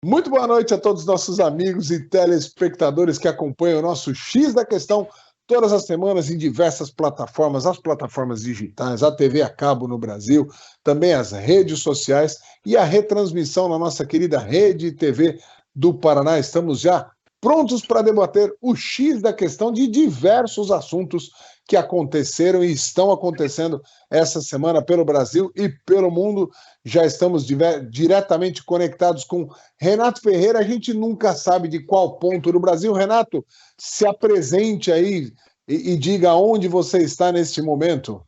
Muito boa noite a todos os nossos amigos e telespectadores que acompanham o nosso X da Questão todas as semanas em diversas plataformas, as plataformas digitais, a TV a cabo no Brasil, também as redes sociais e a retransmissão na nossa querida Rede TV do Paraná. Estamos já prontos para debater o X da Questão de diversos assuntos que aconteceram e estão acontecendo essa semana pelo Brasil e pelo mundo. Já estamos diretamente conectados com Renato Ferreira. A gente nunca sabe de qual ponto do Brasil. Renato, se apresente aí e diga onde você está neste momento.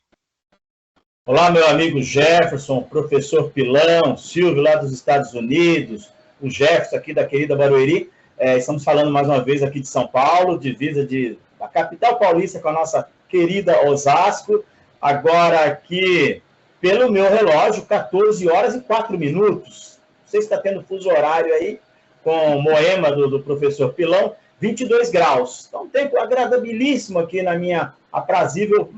Olá, meu amigo Jefferson, professor Pilão, Silvio lá dos Estados Unidos, o Jefferson aqui da querida Barueri. Estamos falando mais uma vez aqui de São Paulo, divisa da capital paulista com a nossa querida Osasco. Agora aqui, pelo meu relógio, 14 horas e 4 minutos. Você está tendo fuso horário aí com Moema do professor Pilão, 22 graus. Então, um tempo agradabilíssimo aqui na minha aprazível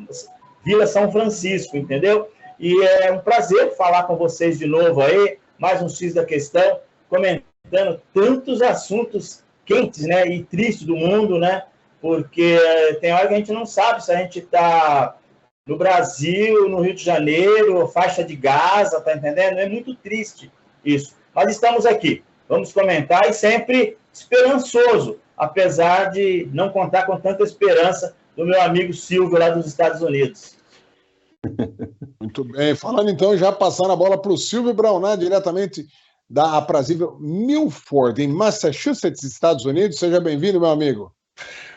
Vila São Francisco, entendeu? E é um prazer falar com vocês de novo aí, mais um X da Questão, comentando tantos assuntos quentes, né, e tristes do mundo, né? Porque tem hora que a gente não sabe se a gente está no Brasil, no Rio de Janeiro, faixa de Gaza, tá entendendo? É muito triste isso. Mas estamos aqui, vamos comentar e sempre esperançoso, apesar de não contar com tanta esperança do meu amigo Silvio lá dos Estados Unidos. Muito bem, falando então, já passando a bola para o Silvio Braunar, diretamente da aprazível Milford, em Massachusetts, Estados Unidos. Seja bem-vindo, meu amigo.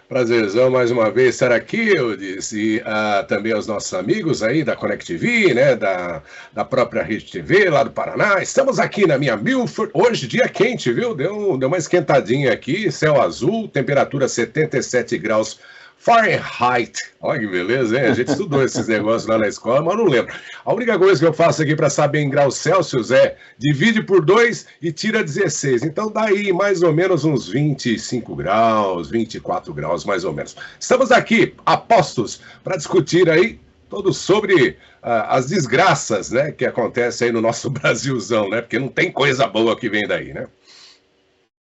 Prazerzão mais uma vez estar aqui, eu disse, também aos nossos amigos aí da Connect TV, né, da própria Rede TV lá do Paraná. Estamos aqui na minha Milford, hoje dia quente, viu? Deu uma esquentadinha aqui, céu azul, temperatura 77 graus Fahrenheit. Olha que beleza, hein? A gente estudou esses negócios lá na escola, mas não lembro. A única coisa que eu faço aqui para saber em graus Celsius é divide por 2 e tira 16. Então dá aí mais ou menos uns 25 graus, 24 graus mais ou menos. Estamos aqui, apostos, para discutir aí todo sobre as desgraças, né, que acontecem aí no nosso Brasilzão, né? Porque não tem coisa boa que vem daí, né?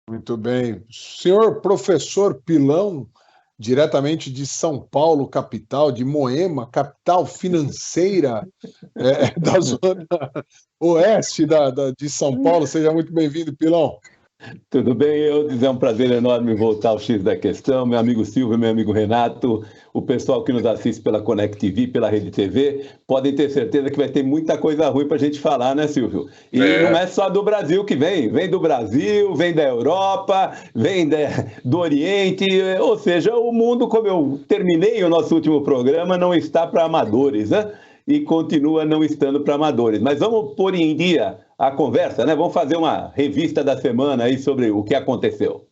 Muito bem. Senhor professor Pilão, diretamente de São Paulo, capital, de Moema, capital financeira da zona oeste de São Paulo. Seja muito bem-vindo, Pilão. Tudo bem, é um prazer enorme voltar ao X da Questão, meu amigo Silvio, meu amigo Renato, o pessoal que nos assiste pela Connect TV, pela Rede TV, podem ter certeza que vai ter muita coisa ruim para a gente falar, né, Silvio? E não é só do Brasil que vem do Brasil, vem da Europa, vem do Oriente, ou seja, o mundo, como eu terminei o nosso último programa, não está para amadores, né? E continua não estando para amadores. Mas vamos pôr em dia a conversa, né? Vamos fazer uma revista da semana aí sobre o que aconteceu.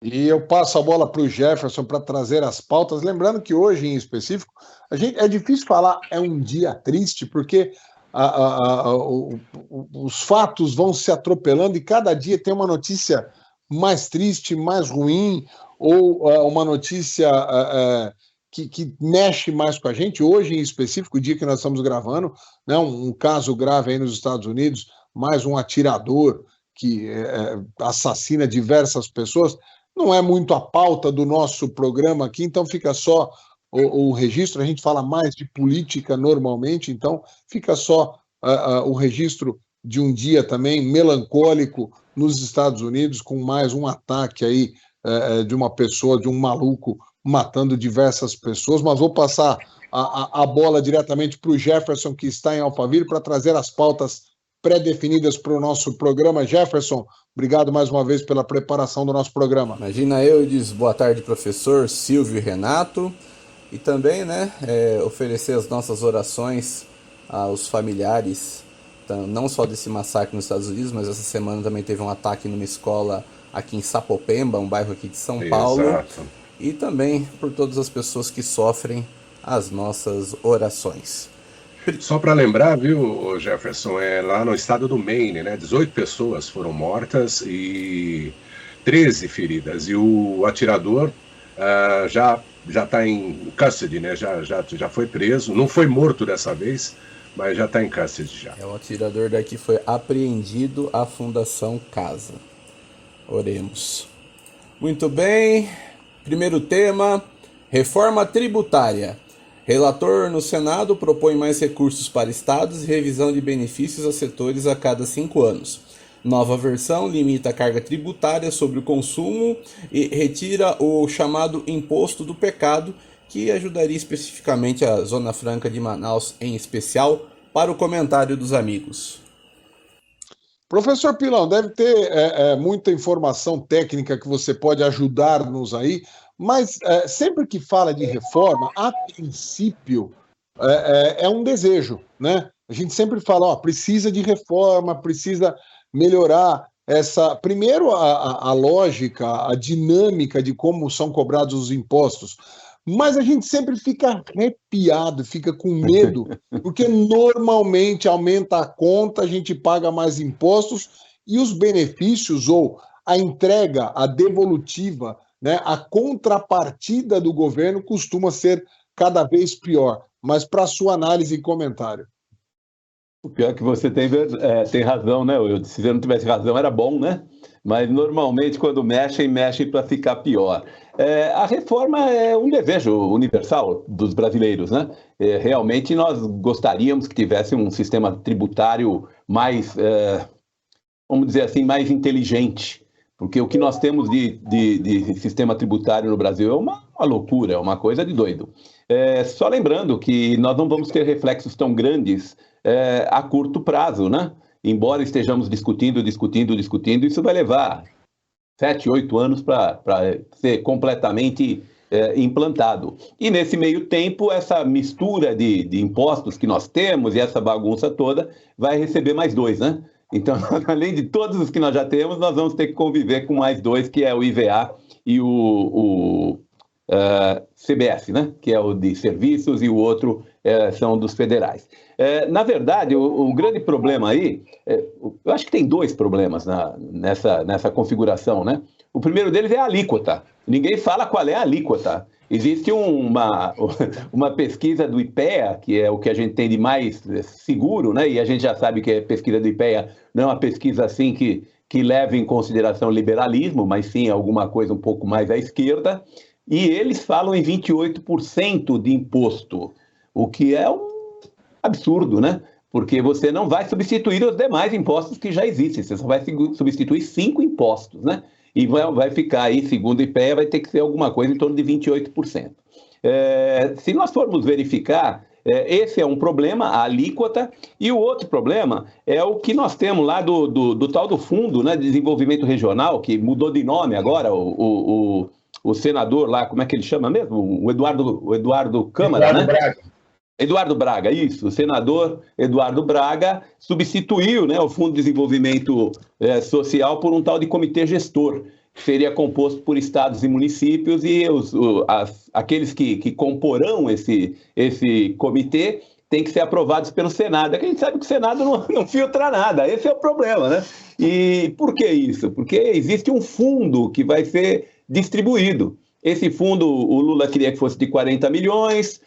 E eu passo a bola para o Jefferson para trazer as pautas. Lembrando que hoje, em específico, é difícil falar é um dia triste, porque os fatos vão se atropelando e cada dia tem uma notícia mais triste, mais ruim, ou uma notícia que mexe mais com a gente. Hoje, em específico, o dia que nós estamos gravando, né, um caso grave aí nos Estados Unidos, mais um atirador que assassina diversas pessoas. Não é muito a pauta do nosso programa aqui, então fica só o registro. A gente fala mais de política normalmente, então fica só o registro de um dia também melancólico nos Estados Unidos, com mais um ataque aí de uma pessoa, de um maluco matando diversas pessoas. Mas vou passar a bola diretamente para o Jefferson, que está em Alphaville, para trazer as pautas pré-definidas para o nosso programa. Jefferson, obrigado mais uma vez pela preparação do nosso programa. Imagina eu, diz boa tarde, professor Silvio e Renato, e também, né, oferecer as nossas orações aos familiares, não só desse massacre nos Estados Unidos, mas essa semana também teve um ataque numa escola aqui em Sapopemba, um bairro aqui de São Paulo. Exato. E também por todas as pessoas que sofrem as nossas orações. Só para lembrar, viu, Jefferson, lá no estado do Maine, né, 18 pessoas foram mortas e 13 feridas. E o atirador já está em custody, né? Já foi preso. Não foi morto dessa vez, mas já está em custody já. O atirador daqui foi apreendido à Fundação Casa. Oremos. Muito bem. Primeiro tema, reforma tributária. Relator no Senado propõe mais recursos para estados e revisão de benefícios a setores a cada 5 anos. Nova versão limita a carga tributária sobre o consumo e retira o chamado imposto do pecado, que ajudaria especificamente a Zona Franca de Manaus em especial, para o comentário dos amigos. Professor Pilão, deve ter muita informação técnica que você pode ajudar-nos aí, mas sempre que fala de reforma, a princípio é um desejo, né? A gente sempre fala, precisa de reforma, precisa melhorar primeiro a lógica, a dinâmica de como são cobrados os impostos, mas a gente sempre fica arrepiado, fica com medo, porque normalmente aumenta a conta, a gente paga mais impostos e os benefícios ou a entrega, a devolutiva, né, a contrapartida do governo costuma ser cada vez pior. Mas para sua análise e comentário. O pior é que você tem razão, né? Se você não tivesse razão, era bom, né? Mas normalmente quando mexem para ficar pior. A reforma é um desejo universal dos brasileiros, né? Realmente nós gostaríamos que tivesse um sistema tributário mais, vamos dizer assim, mais inteligente. Porque o que nós temos de sistema tributário no Brasil é uma loucura, é uma coisa de doido. Só lembrando que nós não vamos ter reflexos tão grandes a curto prazo, né? Embora estejamos discutindo, isso vai levar 7, 8 anos para ser completamente implantado. E nesse meio tempo, essa mistura de impostos que nós temos e essa bagunça toda vai receber mais 2, né? Então, além de todos os que nós já temos, nós vamos ter que conviver com mais 2, que é o IVA e o CBS, né? Que é o de serviços, e o outro são dos federais. Na verdade, o grande problema aí, eu acho que tem 2 problemas nessa configuração, né? O primeiro deles é a alíquota. Ninguém fala qual é a alíquota. Existe uma pesquisa do IPEA, que é o que a gente tem de mais seguro, né? E a gente já sabe que a pesquisa do IPEA não é uma pesquisa assim que leva em consideração liberalismo, mas sim alguma coisa um pouco mais à esquerda. E eles falam em 28% de imposto, o que é um absurdo, né? Porque você não vai substituir os demais impostos que já existem, você só vai substituir 5 impostos, né? E vai ficar aí, segundo o IPEA, vai ter que ser alguma coisa em torno de 28%. Se nós formos verificar, esse é um problema, a alíquota, e o outro problema é o que nós temos lá do tal do Fundo, né, de Desenvolvimento Regional, que mudou de nome agora, o senador lá, como é que ele chama mesmo? O Eduardo Câmara, Eduardo, né? Braga. Eduardo Braga, isso. O senador Eduardo Braga substituiu, né, o Fundo de Desenvolvimento Social por um tal de comitê gestor, que seria composto por estados e municípios, e aqueles que comporão esse comitê têm que ser aprovados pelo Senado. É que a gente sabe que o Senado não filtra nada, esse é o problema, né? E por que isso? Porque existe um fundo que vai ser distribuído. Esse fundo, o Lula queria que fosse de 40 milhões,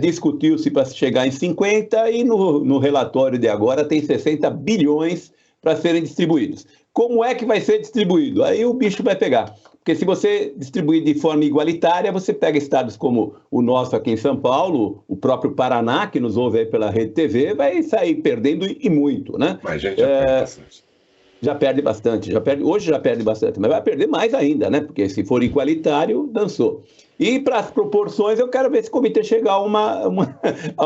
discutiu-se para chegar em 50, e no relatório de agora tem 60 bilhões para serem distribuídos. Como é que vai ser distribuído? Aí o bicho vai pegar. Porque se você distribuir de forma igualitária, você pega estados como o nosso aqui em São Paulo, o próprio Paraná, que nos ouve aí pela Rede TV, vai sair perdendo e muito, né? Mas a gente já perde bastante. Já perde bastante, hoje já perde bastante, mas vai perder mais ainda, né? Porque se for igualitário, dançou. E para as proporções, eu quero ver se o comitê chega a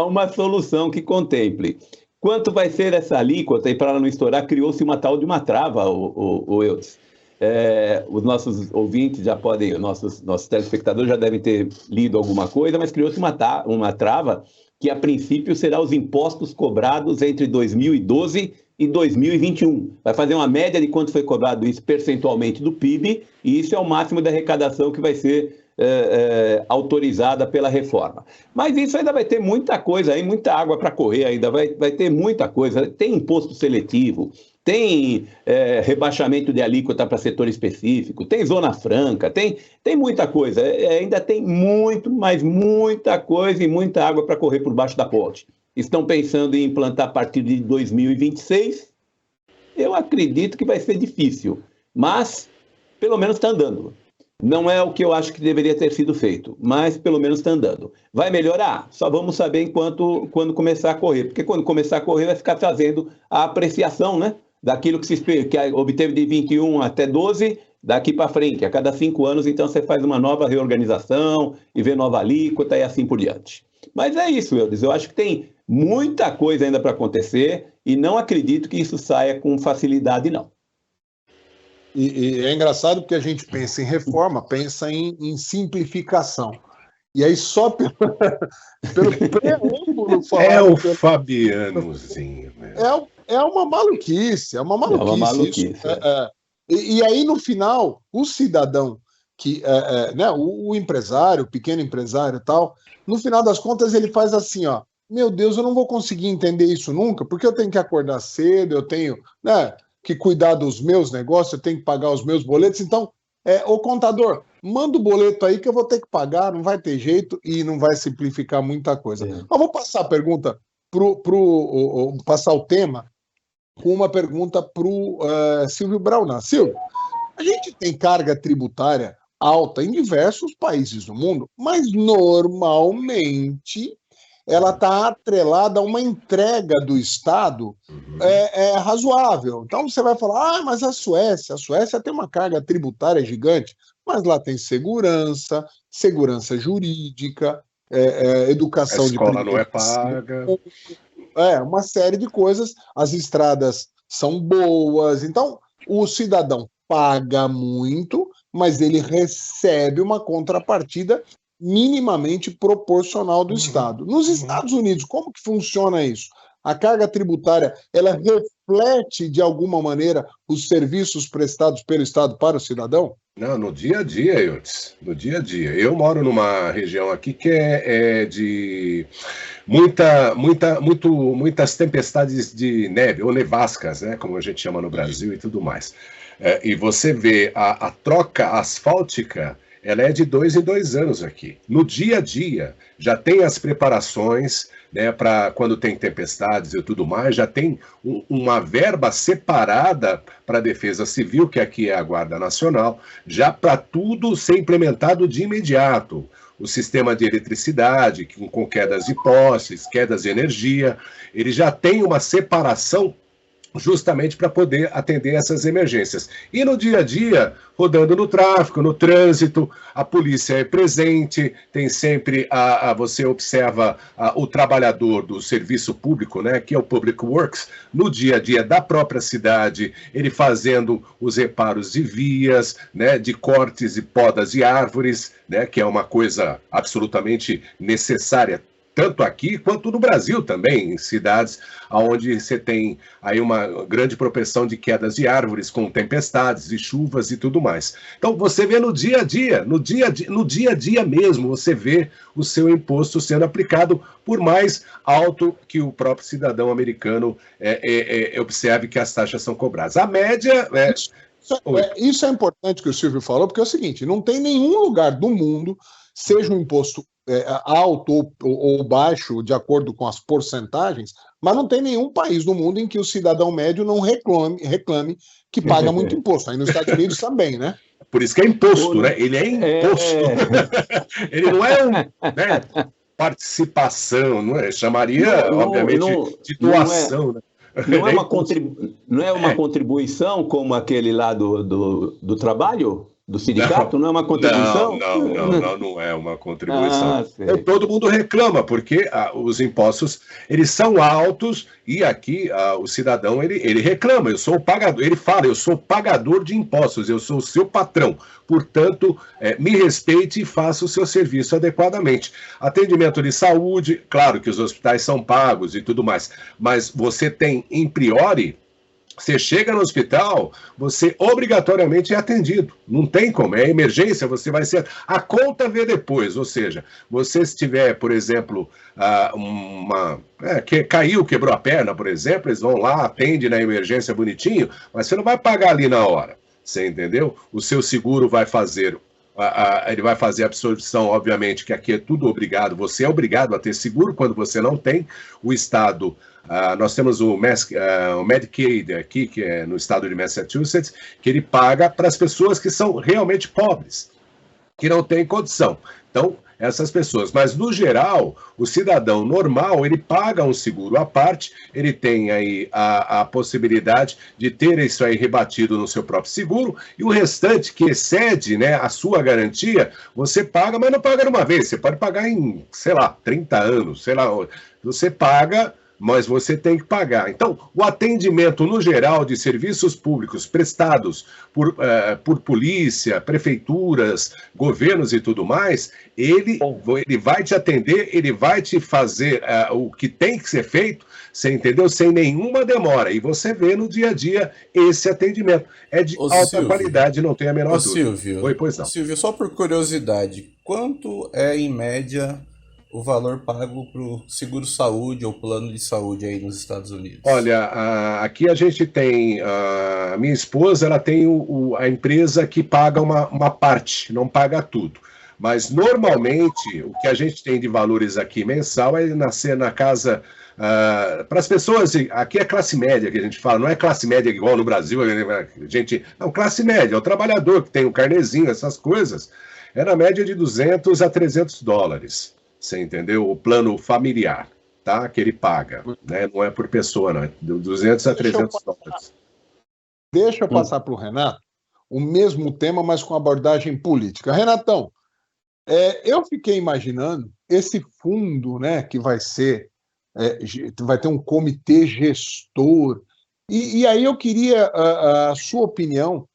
uma solução que contemple. Quanto vai ser essa alíquota? E para ela não estourar, criou-se uma tal de uma trava, o Eudes. Os nossos ouvintes já podem, nossos telespectadores já devem ter lido alguma coisa, mas criou-se uma trava que, a princípio, será os impostos cobrados entre 2012 e 2021. Vai fazer uma média de quanto foi cobrado isso percentualmente do PIB, e isso é o máximo da arrecadação que vai ser autorizada pela reforma. Mas isso ainda vai ter muita coisa aí, muita água para correr ainda, vai ter muita coisa. Tem imposto seletivo, tem rebaixamento de alíquota para setor específico, tem zona franca, tem muita coisa. Ainda tem muito, mas muita coisa e muita água para correr por baixo da ponte. Estão pensando em implantar a partir de 2026. Eu acredito que vai ser difícil, mas pelo menos está andando. Não é o que eu acho que deveria ter sido feito, mas pelo menos está andando. Vai melhorar? Só vamos saber quando começar a correr, porque quando começar a correr vai ficar fazendo a apreciação, né, daquilo que que obteve de 21 até 12, daqui para frente, a cada 5 anos, então você faz uma nova reorganização e vê nova alíquota e assim por diante. Mas é isso, Eudes, eu acho que tem muita coisa ainda para acontecer e não acredito que isso saia com facilidade, não. E é engraçado porque a gente pensa em reforma, pensa em simplificação. E aí só pelo preâmbulo falar... o Fabianozinho. É uma maluquice, é uma maluquice. É uma maluquice. E aí, no final, o cidadão, né, o empresário, o pequeno empresário e tal, no final das contas ele faz assim, ó, meu Deus, eu não vou conseguir entender isso nunca, porque eu tenho que acordar cedo, eu tenho, né, que cuidar dos meus negócios, eu tenho que pagar os meus boletos, então, ô contador, manda o boleto aí que eu vou ter que pagar, não vai ter jeito e não vai simplificar muita coisa. Eu vou passar a pergunta, passar o tema com uma pergunta para o Silvio Braunat. Silvio, a gente tem carga tributária alta em diversos países do mundo, mas normalmente ela está atrelada a uma entrega do Estado razoável. Então você vai falar, mas a Suécia tem uma carga tributária gigante, mas lá tem segurança jurídica, educação de primeiro. A escola não é paga. Uma série de coisas, as estradas são boas, então o cidadão paga muito, mas ele recebe uma contrapartida minimamente proporcional do Estado. Nos Estados Unidos, como que funciona isso? A carga tributária, ela reflete de alguma maneira os serviços prestados pelo Estado para o cidadão? Não, no dia a dia, Eudes, no dia a dia. Eu moro numa região aqui que é de muitas tempestades de neve, ou nevascas, né, como a gente chama no Brasil e tudo mais. E você vê a troca asfáltica, ela é de 2 em 2 anos aqui. No dia a dia, já tem as preparações, né, para quando tem tempestades e tudo mais, já tem uma verba separada para a Defesa Civil, que aqui é a Guarda Nacional, já para tudo ser implementado de imediato. O sistema de eletricidade, com quedas de postes, quedas de energia, ele já tem uma separação justamente para poder atender essas emergências. E no dia a dia, rodando no tráfego, no trânsito, a polícia é presente, tem sempre, você observa o trabalhador do serviço público, né, que é o Public Works, no dia a dia da própria cidade, ele fazendo os reparos de vias, né, de cortes e podas de árvores, né, que é uma coisa absolutamente necessária, tanto aqui quanto no Brasil também, em cidades onde você tem aí uma grande propensão de quedas de árvores, com tempestades e chuvas e tudo mais. Então você vê no dia a dia mesmo, você vê o seu imposto sendo aplicado, por mais alto que o próprio cidadão americano observe que as taxas são cobradas. A média... Isso é importante que o Silvio falou, porque é o seguinte, não tem nenhum lugar do mundo, seja um imposto alto ou baixo, de acordo com as porcentagens, mas não tem nenhum país do mundo em que o cidadão médio não reclame que paga muito imposto. Aí nos Estados Unidos também, né? Por isso que é imposto, né? Ele é imposto. Ele não é participação, não é? Chamaria, obviamente, de doação, né? Não é uma contribuição como aquele lá do trabalho? Do sindicato? Não é uma contribuição? Não é uma contribuição. Todo mundo reclama, porque os impostos, eles são altos, e aqui o cidadão, ele reclama, eu sou o pagador, ele fala, eu sou o pagador de impostos, eu sou o seu patrão, portanto, me respeite e faça o seu serviço adequadamente. Atendimento de saúde, claro que os hospitais são pagos e tudo mais, mas você tem, in priori, Você chega no hospital, você obrigatoriamente é atendido. Não tem como, é emergência, você vai ser... A conta vê depois, ou seja, você se tiver, por exemplo, caiu, quebrou a perna, por exemplo, eles vão lá, atende na emergência bonitinho, mas você não vai pagar ali na hora, você entendeu? O seu seguro vai fazer... ele vai fazer a absorção, obviamente, que aqui é tudo obrigado, você é obrigado a ter seguro quando você não tem, o Estado... nós temos o Medicaid aqui, que é no estado de Massachusetts, que ele paga para as pessoas que são realmente pobres, que não têm condição. Então, essas pessoas. Mas, no geral, o cidadão normal, ele paga um seguro à parte, ele tem aí a possibilidade de ter isso aí rebatido no seu próprio seguro, e o restante, que excede, né, a sua garantia, você paga, mas não paga de uma vez. Você pode pagar em, sei lá, 30 anos, sei lá, você paga... mas você tem que pagar. Então, o atendimento, no geral, de serviços públicos prestados por polícia, prefeituras, governos e tudo mais, ele vai te atender, ele vai te fazer o que tem que ser feito, você entendeu? Sem nenhuma demora. E você vê no dia a dia esse atendimento. É de alta qualidade, não tem a menor dúvida. Silvio, Oi, pois não. Silvio, só por curiosidade, quanto é, em média... o valor pago para o seguro-saúde ou plano de saúde aí nos Estados Unidos? Olha, aqui a gente tem... a minha esposa, ela tem a empresa que paga uma parte, não paga tudo. Mas, normalmente, o que a gente tem de valores aqui mensal é nascer na casa... para as pessoas... Aqui é classe média que a gente fala, não é classe média igual no Brasil. Não, classe média, é o trabalhador que tem um carnezinho, essas coisas. É na média de $200 a $300. Você entendeu? O plano familiar, tá? Que ele paga, né? Não é por pessoa, não. É de $200 a $300. Deixa eu passar para o Renato o mesmo tema, mas com abordagem política. Renatão, eu fiquei imaginando esse fundo, né, que vai ter um comitê gestor, e aí eu queria a sua opinião.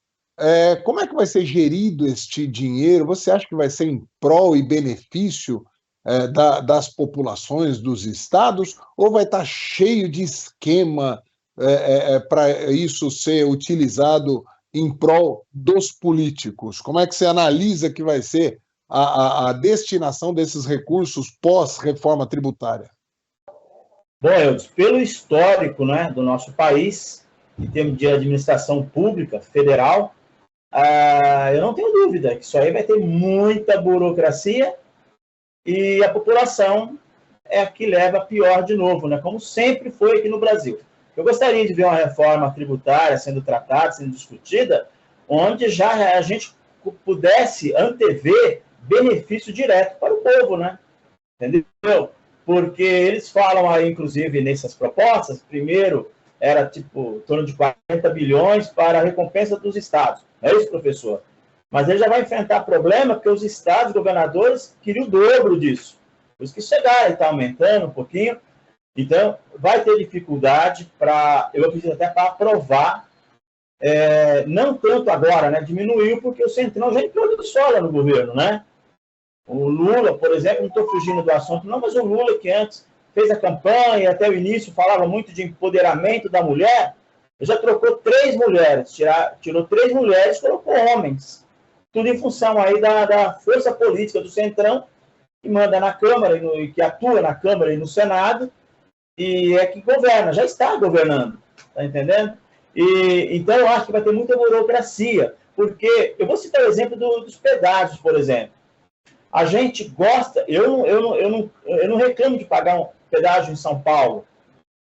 Como é que vai ser gerido este dinheiro? Você acha que vai ser em prol e benefício das populações dos estados, ou vai estar cheio de esquema para isso ser utilizado em prol dos políticos? Como é que você analisa que vai ser a destinação desses recursos pós-reforma tributária? Bom, Eudes, pelo histórico, né, do nosso país, em termos de administração pública federal, eu não tenho dúvida que isso aí vai ter muita burocracia, e a população é a que leva a pior de novo, né? Como sempre foi aqui no Brasil. Eu gostaria de ver uma reforma tributária sendo tratada, sendo discutida, onde já a gente pudesse antever benefício direto para o povo, né? Entendeu? Porque eles falam aí, inclusive, nessas propostas, primeiro era tipo em torno de 40 bilhões para a recompensa dos estados. É isso, professor? Mas ele já vai enfrentar problema porque os estados, governadores, queriam o dobro disso. Por isso que chegaram e está aumentando um pouquinho. Então, vai ter dificuldade eu acredito até para aprovar, não tanto agora, né? Diminuiu porque o Centrão já entrou de sola no governo, né? O Lula, por exemplo, não estou fugindo do assunto não, mas o Lula, que antes fez a campanha, até o início falava muito de empoderamento da mulher, já trocou 3 mulheres, tirou 3 mulheres e colocou homens. Tudo em função aí da força política do Centrão, que manda na Câmara, que atua na Câmara e no Senado, e é que governa, já está governando, tá entendendo? Então, eu acho que vai ter muita burocracia, porque, eu vou citar o exemplo dos pedágios, por exemplo. A gente gosta, eu não reclamo de pagar um pedágio em São Paulo.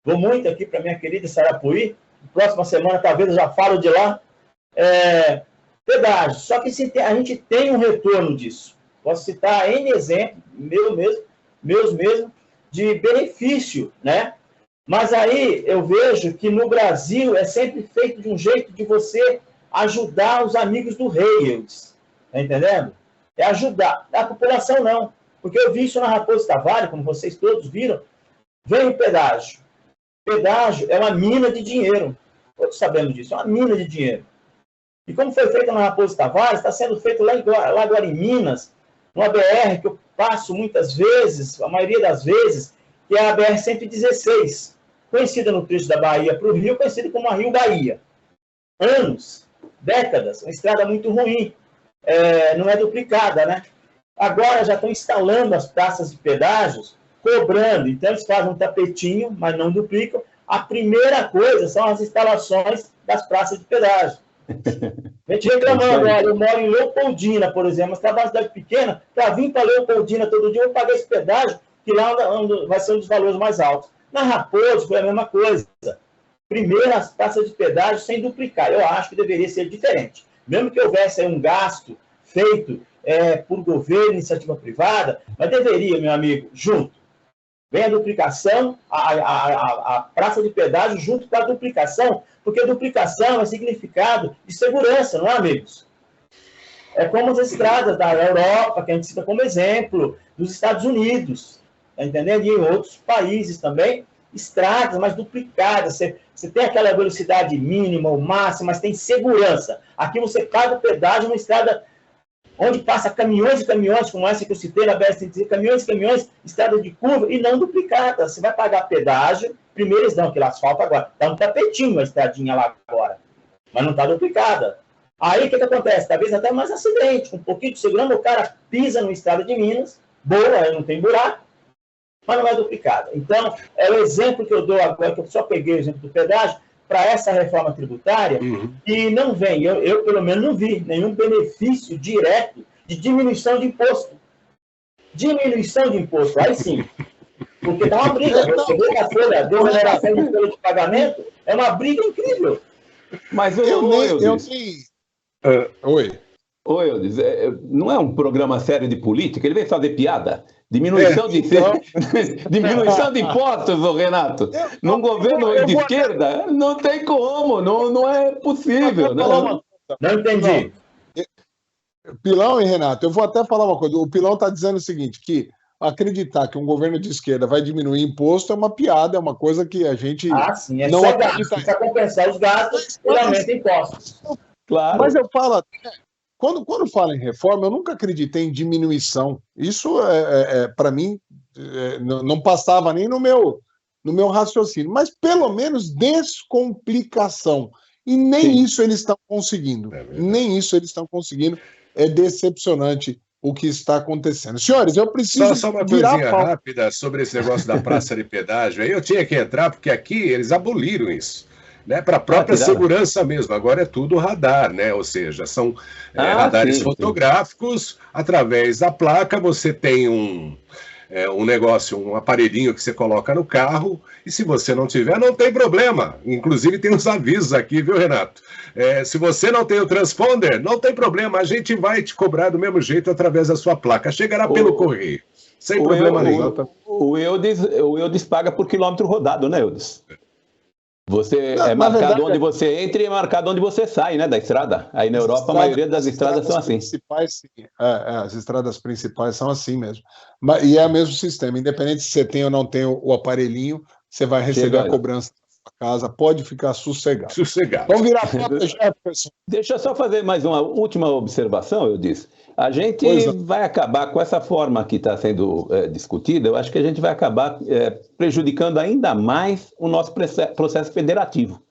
Vou muito aqui para minha querida Sarapuí, próxima semana talvez eu já falo de lá, pedágio. Só que a gente tem um retorno disso. Posso citar N exemplos, meus mesmo, de benefício, né? Mas aí eu vejo que no Brasil é sempre feito de um jeito de você ajudar os amigos do rei, tá entendendo? É ajudar. A população não. Porque eu vi isso na Raposo Tavares, como vocês todos viram, vem o pedágio. Pedágio é uma mina de dinheiro. Todos sabemos disso, é uma mina de dinheiro. E como foi feito na Raposo Tavares, está sendo feito lá agora em Minas, numa BR que eu passo muitas vezes, a maioria das vezes, que é a BR-116. conhecida no trecho da Bahia para o Rio, conhecida como a Rio Bahia. Anos, décadas, uma estrada muito ruim, não é duplicada, né? Agora já estão instalando as praças de pedágios, cobrando. Então, eles fazem um tapetinho, mas não duplicam. A primeira coisa são as instalações das praças de pedágio. A gente reclamando, olha, eu moro em Leopoldina, por exemplo, mas trabalho em cidade pequena, para vir para Leopoldina todo dia, eu vou pagar esse pedágio, que lá vai ser um dos valores mais altos. Na Raposo foi a mesma coisa. Primeiro, as praças de pedágio sem duplicar. Eu acho que deveria ser diferente. Mesmo que houvesse aí um gasto feito por governo, iniciativa privada, mas deveria, meu amigo, junto. Vem a duplicação, a praça de pedágio junto com a duplicação, porque a duplicação é significado de segurança, não é, amigos? É como as estradas da Europa, que a gente cita como exemplo, dos Estados Unidos, tá entendendo? E em outros países também, estradas, mas duplicadas. Você tem aquela velocidade mínima ou máxima, mas tem segurança. Aqui você paga o pedágio numa estrada onde passa caminhões e caminhões, como essa que eu citei na BR-116, caminhões e caminhões, estrada de curva, e não duplicada. Você vai pagar pedágio, primeiro eles dão aquele asfalto agora, dá um tapetinho a estradinha lá agora, mas não está duplicada. Aí o que acontece? Talvez até mais acidente, com um pouquinho de segurança, o cara pisa numa estrada de Minas, boa, aí não tem buraco, mas não é duplicada. Então, é o exemplo que eu dou agora, que eu só peguei o exemplo do pedágio, para essa reforma tributária, e não vem, eu pelo menos não vi nenhum benefício direto de diminuição de imposto. Diminuição de imposto, aí sim. Porque dá uma briga. Você vê que a folha de oneração de folha de pagamento é uma briga incrível. Mas Oi, Eudes, não é um programa sério de política? Ele vem fazer piada? Diminuição diminuição de impostos, Renato. Num governo de esquerda, não tem como, não é possível. Não entendi. Pilão e Renato, eu vou até falar uma coisa. O Pilão está dizendo o seguinte, que acreditar que um governo de esquerda vai diminuir imposto é uma piada, é uma coisa que a gente sim, não só acredita. Precisa compensar os gastos, ele aumenta impostos. Claro. Mas eu falo, quando falo em reforma, eu nunca acreditei em diminuição. Isso, para mim, não passava nem no meu raciocínio. Mas, pelo menos, descomplicação. E nem isso eles estão conseguindo. Nem isso eles estão conseguindo. É decepcionante o que está acontecendo. Senhores, eu preciso Só uma coisinha rápida sobre esse negócio da praça de pedágio. Aí eu tinha que entrar, porque aqui eles aboliram isso. Né, para a própria segurança mesmo. Agora é tudo radar, né? Ou seja, são radares fotográficos. Através da placa você tem um negócio, um aparelhinho que você coloca no carro, e se você não tiver, não tem problema. Inclusive tem uns avisos aqui, viu, Renato? Se você não tem o transponder, não tem problema, a gente vai te cobrar do mesmo jeito através da sua placa. Chegará pelo correio, sem problema nenhum. O Eudes paga por quilômetro rodado, né, Eudes? Você é marcado onde você entra e é marcado onde você sai, né, da estrada. Aí na Europa, a maioria das estradas são assim. As estradas principais são assim mesmo. E é o mesmo sistema. Independente se você tem ou não tem o aparelhinho, você vai receber a cobrança da sua casa. Pode ficar sossegado. Vamos virar foto, Jefferson. Deixa eu só fazer mais uma última observação, eu disse. A gente vai acabar com essa forma que está sendo discutida, eu acho que a gente vai acabar prejudicando ainda mais o nosso processo federativo.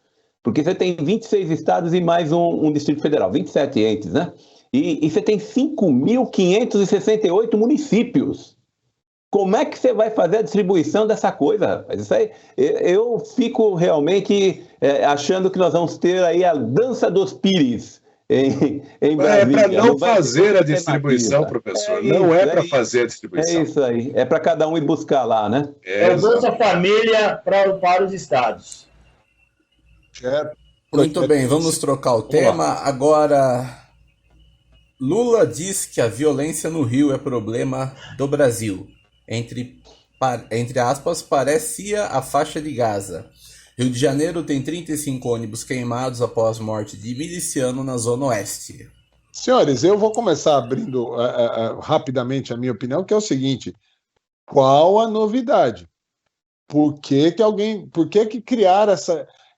Porque você tem 26 estados e mais um Distrito Federal, 27 entes, né? E você tem 5.568 municípios. Como é que você vai fazer a distribuição dessa coisa, rapaz? Isso aí, eu fico realmente achando que nós vamos ter aí a dança dos pires. Em Brasília. É para não fazer a distribuição, professor. Não é para fazer a distribuição. É isso aí. É para cada um ir buscar lá, né? É o Bolsa Família para os estados. Muito bem, vamos trocar o tema. Agora, Lula diz que a violência no Rio é problema do Brasil. Entre aspas, parecia a faixa de Gaza. Rio de Janeiro tem 35 ônibus queimados após morte de miliciano na Zona Oeste. Senhores, eu vou começar abrindo rapidamente a minha opinião, que é o seguinte: qual a novidade? Por que criar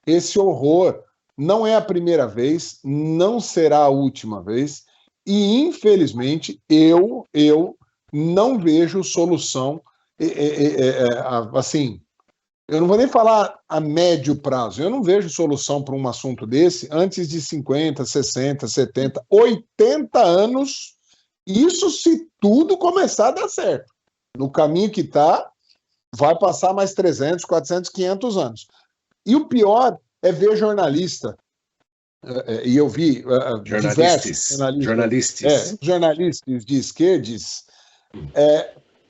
esse horror? Não é a primeira vez, não será a última vez, e infelizmente eu não vejo solução assim. eu não vou nem falar a médio prazo, eu não vejo solução para um assunto desse antes de 50, 60, 70, 80 anos, isso se tudo começar a dar certo. No caminho que está, vai passar mais 300, 400, 500 anos. E o pior é ver jornalista, e eu vi diversos jornalistas de esquerdes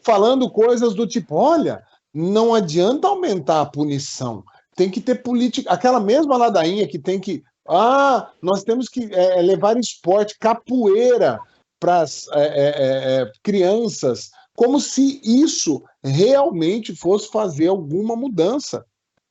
falando coisas do tipo, olha, não adianta aumentar a punição, tem que ter política, aquela mesma ladainha que tem que, nós temos que levar esporte, capoeira para as crianças, como se isso realmente fosse fazer alguma mudança.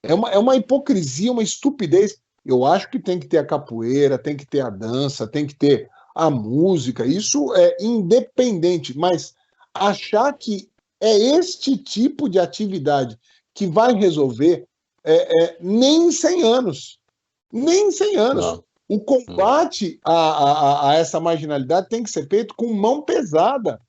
É uma hipocrisia, uma estupidez. Eu acho que tem que ter a capoeira, tem que ter a dança, tem que ter a música, isso é independente, mas achar que é este tipo de atividade que vai resolver nem em 100 anos. Nem em 100 anos. Não. O combate a essa marginalidade tem que ser feito com mão pesada.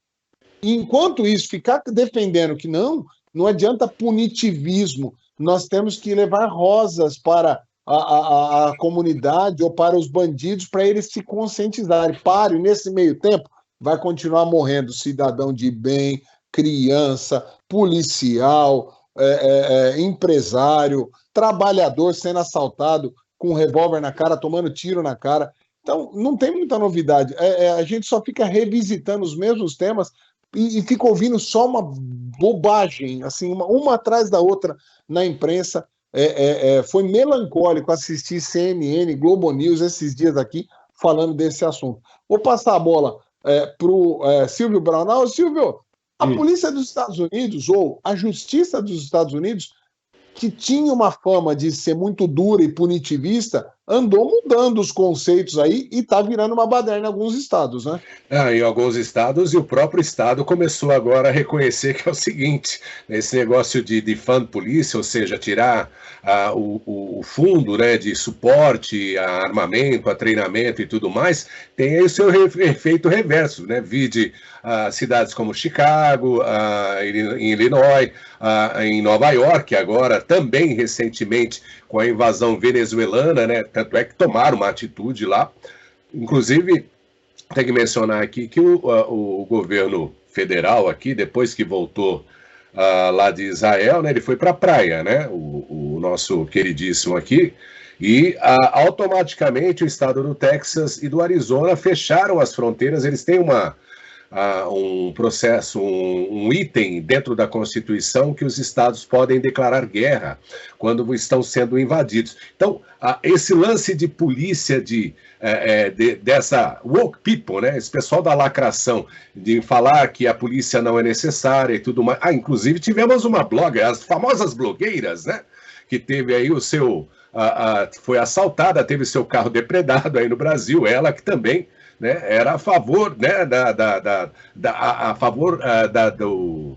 E enquanto isso, ficar defendendo que não adianta punitivismo, nós temos que levar rosas para a comunidade ou para os bandidos para eles se conscientizarem. Pare, nesse meio tempo, vai continuar morrendo cidadão de bem, criança, policial, empresário, trabalhador sendo assaltado com um revólver na cara, tomando tiro na cara. Então, não tem muita novidade. A gente só fica revisitando os mesmos temas e fica ouvindo só uma bobagem, assim, uma atrás da outra na imprensa. Foi melancólico assistir CNN, Globo News esses dias aqui falando desse assunto. Vou passar a bola para o Silvio Braunau. Silvio, a polícia dos Estados Unidos, ou a justiça dos Estados Unidos, que tinha uma fama de ser muito dura e punitivista, andou mudando os conceitos aí e está virando uma baderna em alguns estados, né? Em alguns estados, e o próprio estado começou agora a reconhecer que é o seguinte, esse negócio de defund polícia, ou seja, tirar o fundo, né, de suporte a armamento, a treinamento e tudo mais, tem aí o seu efeito reverso, né? Vide cidades como Chicago, em Illinois, em Nova York, agora também recentemente com a invasão venezuelana, né? Tanto é que tomaram uma atitude lá. Inclusive, tem que mencionar aqui que o governo federal aqui, depois que voltou lá de Israel, né, ele foi para a praia, né? O nosso queridíssimo aqui, e automaticamente o estado do Texas e do Arizona fecharam as fronteiras. Eles têm um processo, um item dentro da Constituição que os estados podem declarar guerra quando estão sendo invadidos. Então, esse lance de polícia, dessa woke people, né, esse pessoal da lacração, de falar que a polícia não é necessária e tudo mais. Inclusive tivemos uma blogger, as famosas blogueiras, né, que teve aí o seu... foi assaltada, teve seu carro depredado aí no Brasil, ela que também... né, era a favor, né, a favor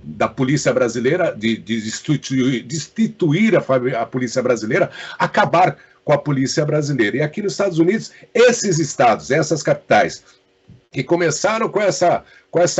da polícia brasileira, de destituir a polícia brasileira, acabar com a polícia brasileira. E aqui nos Estados Unidos, esses estados, essas capitais, que começaram com essa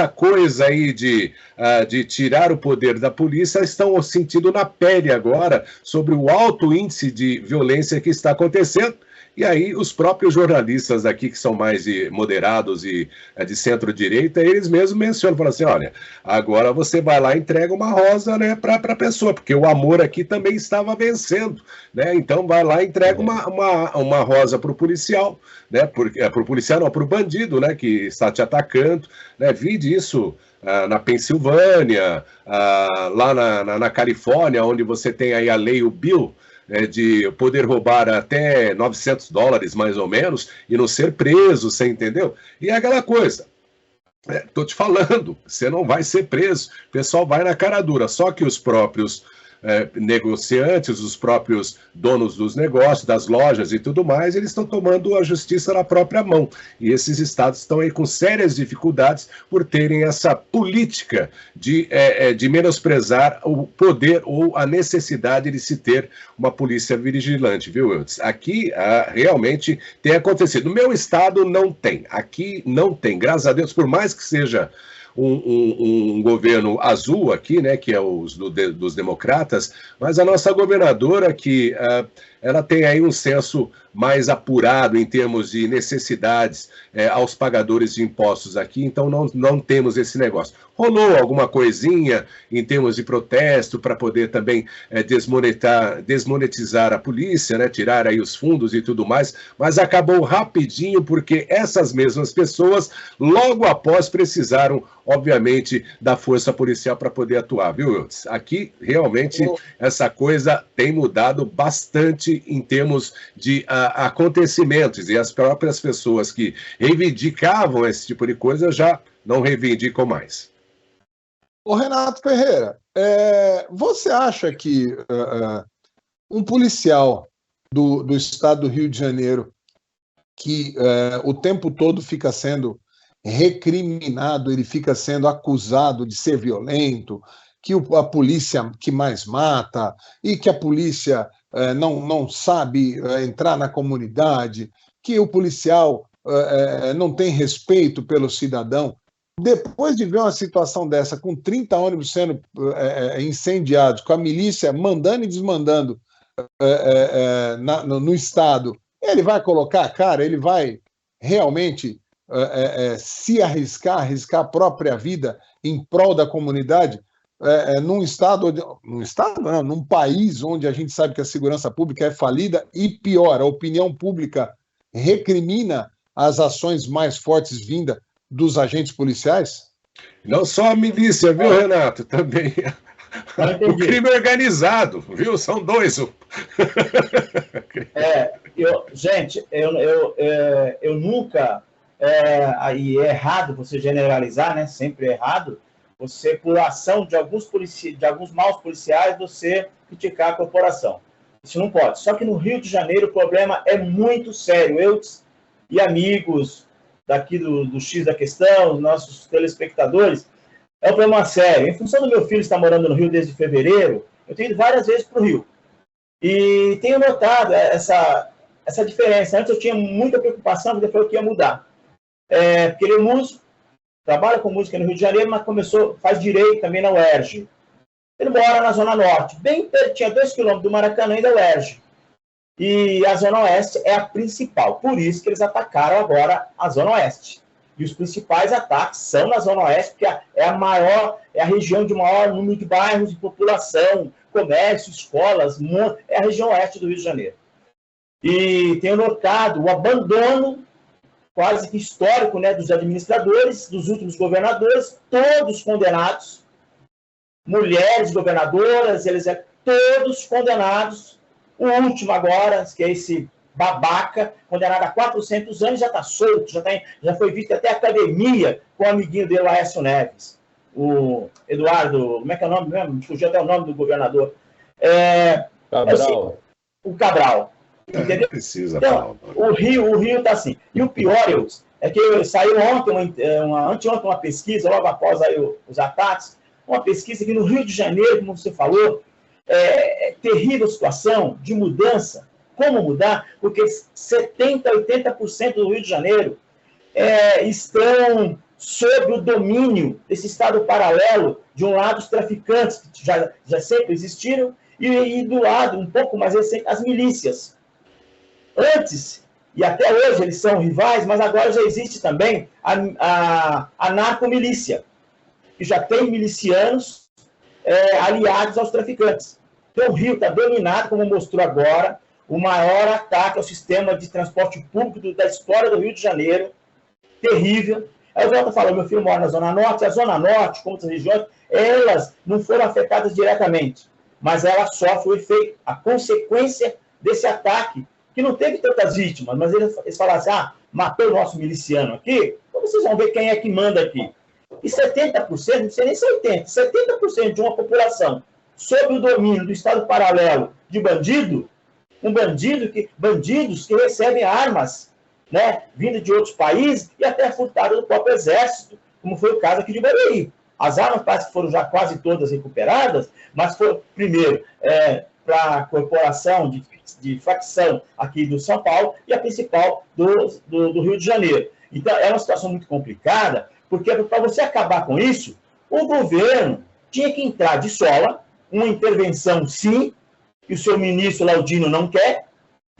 coisa aí de tirar o poder da polícia, estão sentindo na pele agora sobre o alto índice de violência que está acontecendo. E aí os próprios jornalistas aqui, que são mais moderados e de centro-direita, eles mesmos mencionam, falam assim, olha, agora você vai lá e entrega uma rosa, né, para a pessoa, porque o amor aqui também estava vencendo, né? Então vai lá e entrega uma rosa para o policial, né? Para o policial não, para o bandido, né, que está te atacando, né? Vide isso na Pensilvânia, lá na Califórnia, onde você tem aí a lei, o Bill, de poder roubar até $900, mais ou menos, e não ser preso, você entendeu? E é aquela coisa, tô te falando, você não vai ser preso, o pessoal vai na cara dura, só que os próprios negociantes, os próprios donos dos negócios, das lojas e tudo mais, eles estão tomando a justiça na própria mão. E esses estados estão aí com sérias dificuldades por terem essa política de menosprezar o poder ou a necessidade de se ter uma polícia vigilante, viu, Eudes? Aqui realmente tem acontecido. No meu estado não tem, aqui não tem, graças a Deus, por mais que seja um governo azul aqui, né, que é dos democratas, mas a nossa governadora que ela tem aí um senso mais apurado em termos de necessidades aos pagadores de impostos aqui, então não temos esse negócio. Rolou alguma coisinha em termos de protesto para poder também desmonetizar a polícia, né, tirar aí os fundos e tudo mais, mas acabou rapidinho porque essas mesmas pessoas logo após precisaram, obviamente, da força policial para poder atuar, viu, Eudes? Aqui, realmente, essa coisa tem mudado bastante em termos de acontecimentos, e as próprias pessoas que reivindicavam esse tipo de coisa já não reivindicam mais. Ô Renato Ferreira, você acha que um policial do estado do Rio de Janeiro, que o tempo todo fica sendo recriminado, ele fica sendo acusado de ser violento, que a polícia que mais mata, e que a polícia não sabe entrar na comunidade, que o policial não tem respeito pelo cidadão, depois de ver uma situação dessa, com 30 ônibus sendo incendiados, com a milícia mandando e desmandando no estado, ele vai colocar a cara, ele vai realmente se arriscar a própria vida em prol da comunidade, num país onde a gente sabe que a segurança pública é falida e pior, a opinião pública recrimina as ações mais fortes vindas dos agentes policiais? Não só a milícia, viu, Renato? Também o crime organizado, viu? São dois. Gente, eu nunca... aí é errado você generalizar, né? Sempre é errado você, por ação de alguns maus policiais, você criticar a corporação. Isso não pode. Só que no Rio de Janeiro o problema é muito sério. Eu e amigos daqui do X da Questão, nossos telespectadores, é um problema sério. Em função do meu filho estar morando no Rio desde fevereiro, eu tenho ido várias vezes para o Rio. E tenho notado essa diferença. Antes eu tinha muita preocupação, porque foi o que ia mudar. Porque ele é músico, trabalha com música no Rio de Janeiro, mas faz direito também na UERJ. Ele mora na Zona Norte, bem pertinho, 2 quilômetros do Maracanã e da UERJ. E a Zona Oeste é a principal. Por isso que eles atacaram agora a Zona Oeste. E os principais ataques são na Zona Oeste, porque é a região de maior número de bairros e população, comércio, escolas, é a região oeste do Rio de Janeiro. E tenho notado o abandono quase que histórico, né, dos administradores, dos últimos governadores, todos condenados, mulheres governadoras, todos condenados. O último agora, que é esse babaca, condenado a 400 anos, já está solto, já foi visto até a academia com o amiguinho dele, o Aécio Neves. O Eduardo, como é que é o nome mesmo? Fugiu até o nome do governador. Cabral. O Cabral. Entendeu? Precisa, então, o Rio está assim. E o pior, é que saiu anteontem uma pesquisa, logo após aí os ataques, uma pesquisa que no Rio de Janeiro, como você falou, terrível situação de mudança. Como mudar? Porque 70%, 80% do Rio de Janeiro estão sob o domínio desse Estado paralelo, de um lado os traficantes, que já sempre existiram, e do lado, um pouco mais recente, as milícias. Antes, e até hoje eles são rivais, mas agora já existe também a narcomilícia, que já tem milicianos aliados aos traficantes. Então o Rio está dominado, como mostrou agora, o maior ataque ao sistema de transporte público da história do Rio de Janeiro, terrível. Aí eu volto a falar, meu filho mora na Zona Norte, a Zona Norte, como outras regiões, elas não foram afetadas diretamente, mas ela sofre o efeito, a consequência desse ataque, que não teve tantas vítimas, mas eles falaram assim, matou o nosso miliciano aqui, então vocês vão ver quem é que manda aqui. E 70%, não sei nem se 80%, 70% de uma população sob o domínio do Estado paralelo de bandidos que recebem armas, né, vindo de outros países e até furtadas do próprio exército, como foi o caso aqui de Barueri. As armas parece que foram já quase todas recuperadas, mas foi, primeiro, para a corporação de facção aqui do São Paulo e a principal do Rio de Janeiro. Então, é uma situação muito complicada, Porque para você acabar com isso, o governo tinha que entrar de sola, uma intervenção sim, que o seu ministro Laudino não quer,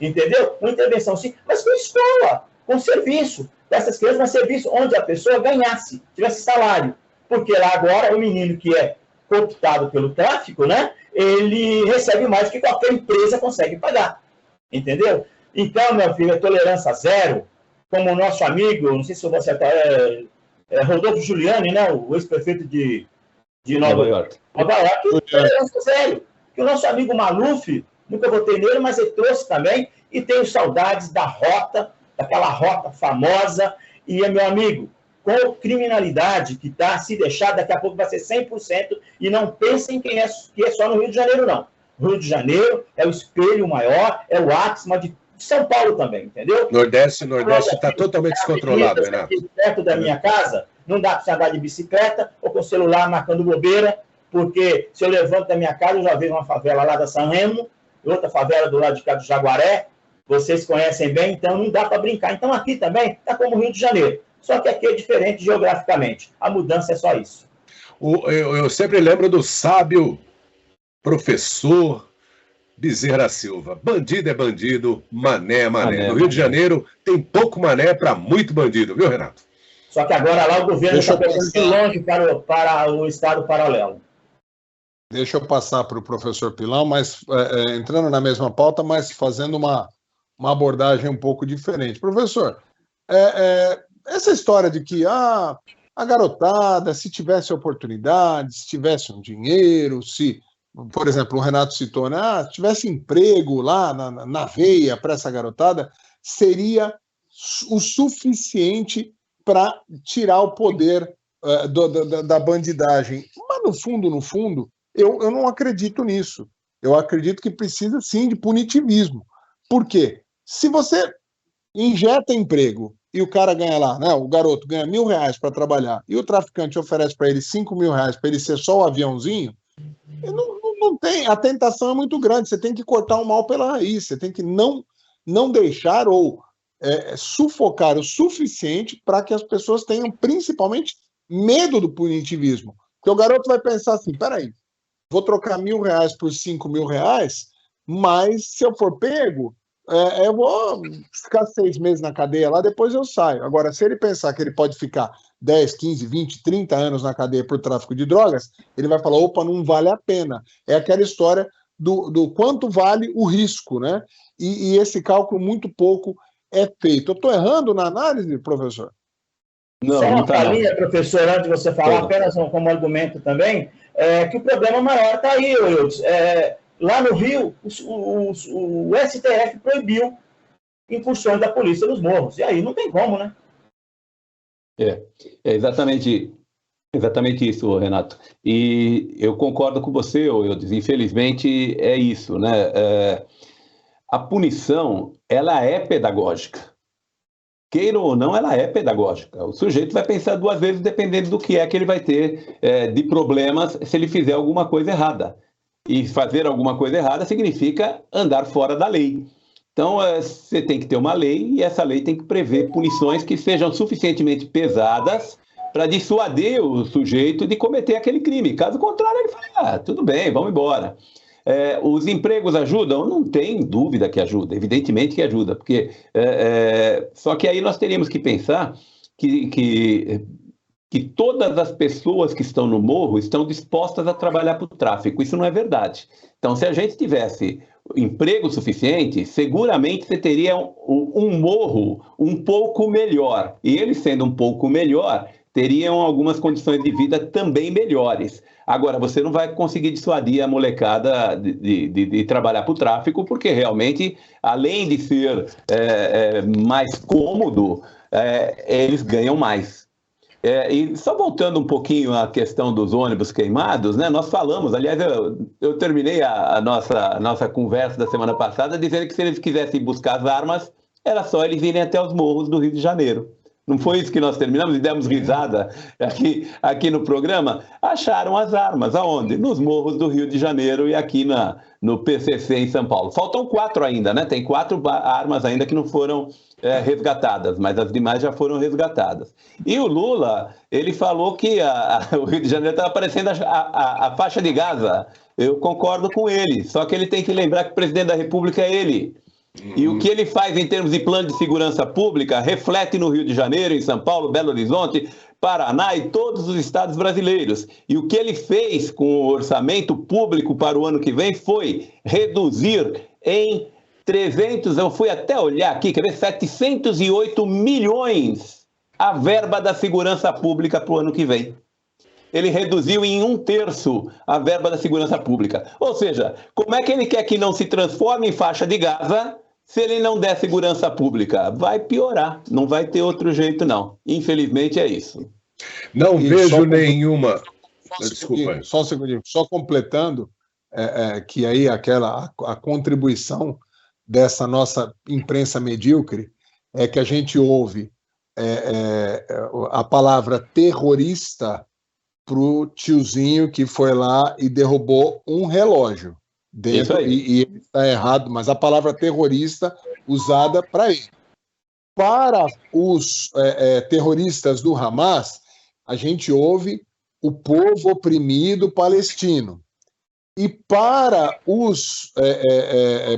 entendeu? Uma intervenção sim, mas com escola, com serviço, dessas crianças, um serviço onde a pessoa ganhasse, tivesse salário. Porque lá agora o menino que é cooptado pelo tráfico, né, ele recebe mais do que qualquer empresa consegue pagar, entendeu? Então, meu filho, é tolerância zero, como o nosso amigo, não sei se você Rodolfo Giuliani, né, o ex-prefeito de Nova York, tolerância zero. Que o nosso amigo Maluf, nunca votei nele, mas ele trouxe também, e tenho saudades da rota, daquela rota famosa, e é meu amigo, com criminalidade que está, se deixar, daqui a pouco vai ser 100%, e não pensem que é só no Rio de Janeiro, não. O Rio de Janeiro é o espelho maior, é o áxima de São Paulo também, entendeu? Nordeste está totalmente descontrolado, Renato. Perto da minha casa, não dá para você andar de bicicleta ou com o celular marcando bobeira, porque se eu levanto da minha casa, eu já vejo uma favela lá da San Remo, outra favela do lado de cá do Jaguaré, vocês conhecem bem, então não dá para brincar. Então aqui também está como o Rio de Janeiro, só que aqui é diferente geograficamente. A mudança é só isso. Eu sempre lembro do sábio professor Bezerra Silva. Bandido é bandido, mané é mané. No Rio de Janeiro tem pouco mané para muito bandido, viu, Renato? Só que agora lá o governo está pegando de longe para o estado paralelo. Deixa eu passar para o professor Pilão, mas entrando na mesma pauta, mas fazendo uma abordagem um pouco diferente. Professor, essa história de que a garotada, se tivesse oportunidade, se tivesse um dinheiro, se, por exemplo, o Renato citou, né, se tivesse emprego lá na veia para essa garotada, seria o suficiente para tirar o poder da bandidagem. Mas, no fundo, eu não acredito nisso. Eu acredito que precisa, sim, de punitivismo. Por quê? Se você injeta emprego e o cara ganha lá, né, o garoto ganha R$1.000 para trabalhar e o traficante oferece para ele R$5.000 para ele ser só o aviãozinho, não tem, a tentação é muito grande. Você tem que cortar o mal pela raiz, você tem que não deixar ou sufocar o suficiente para que as pessoas tenham principalmente medo do punitivismo. Porque o garoto vai pensar assim, peraí, vou trocar R$1.000 por R$5.000, mas se eu for pego, eu vou ficar 6 meses na cadeia lá, depois eu saio. Agora, se ele pensar que ele pode ficar 10, 15, 20, 30 anos na cadeia por tráfico de drogas, ele vai falar, opa, não vale a pena. É aquela história do quanto vale o risco, né? E esse cálculo muito pouco é feito. Eu estou errando na análise, professor? Não, só uma palhinha, professor, antes de você falar, apenas como argumento também, que o problema maior está aí, Eudes. Lá no Rio, o STF proibiu incursões da polícia nos morros. E aí não tem como, né? É exatamente isso, Renato. E eu concordo com você, Eudes. Infelizmente é isso, né? A punição, ela é pedagógica. Queira ou não, ela é pedagógica. O sujeito vai pensar 2 vezes dependendo do que é que ele vai ter de problemas se ele fizer alguma coisa errada. E fazer alguma coisa errada significa andar fora da lei. Então, você tem que ter uma lei e essa lei tem que prever punições que sejam suficientemente pesadas para dissuadir o sujeito de cometer aquele crime. Caso contrário, ele fala, tudo bem, vamos embora. Os empregos ajudam? Não tem dúvida que ajuda, evidentemente que ajuda, porque só que aí nós teríamos que pensar que todas as pessoas que estão no morro estão dispostas a trabalhar para o tráfico. Isso não é verdade. Então, se a gente tivesse emprego suficiente, seguramente você teria um morro um pouco melhor. E ele sendo um pouco melhor, teriam algumas condições de vida também melhores. Agora, você não vai conseguir dissuadir a molecada de trabalhar para o tráfico, porque realmente, além de ser mais cômodo, eles ganham mais. E só voltando um pouquinho à questão dos ônibus queimados, né? Nós falamos, aliás, eu terminei a nossa conversa da semana passada dizendo que se eles quisessem buscar as armas, era só eles irem até os morros do Rio de Janeiro. Não foi isso que nós terminamos e demos risada aqui no programa? acharam as armas. Aonde? Nos morros do Rio de Janeiro e aqui no PCC em São Paulo. Faltam 4 ainda, né? Tem 4 armas ainda que não foram resgatadas, mas as demais já foram resgatadas. E o Lula, ele falou que o Rio de Janeiro estava parecendo a faixa de Gaza. Eu concordo com ele, só que ele tem que lembrar que o presidente da República é ele. E o que ele faz em termos de plano de segurança pública reflete no Rio de Janeiro, em São Paulo, Belo Horizonte, Paraná e todos os estados brasileiros. E o que ele fez com o orçamento público para o ano que vem foi reduzir em 300, eu fui até olhar aqui, quer ver, 708 milhões a verba da segurança pública para o ano que vem. Ele reduziu em 1/3 a verba da segurança pública. Ou seja, como é que ele quer que não se transforme em faixa de Gaza se ele não der segurança pública? Vai piorar, não vai ter outro jeito não. Infelizmente é isso. Não vejo nenhuma... Desculpa. Só um segundinho, só completando, que aí a contribuição dessa nossa imprensa medíocre é que a gente ouve a palavra terrorista para o tiozinho que foi lá e derrubou um relógio dentro, e ele está errado, mas a palavra terrorista usada para ele. Para os terroristas do Hamas, a gente ouve o povo oprimido palestino. E para os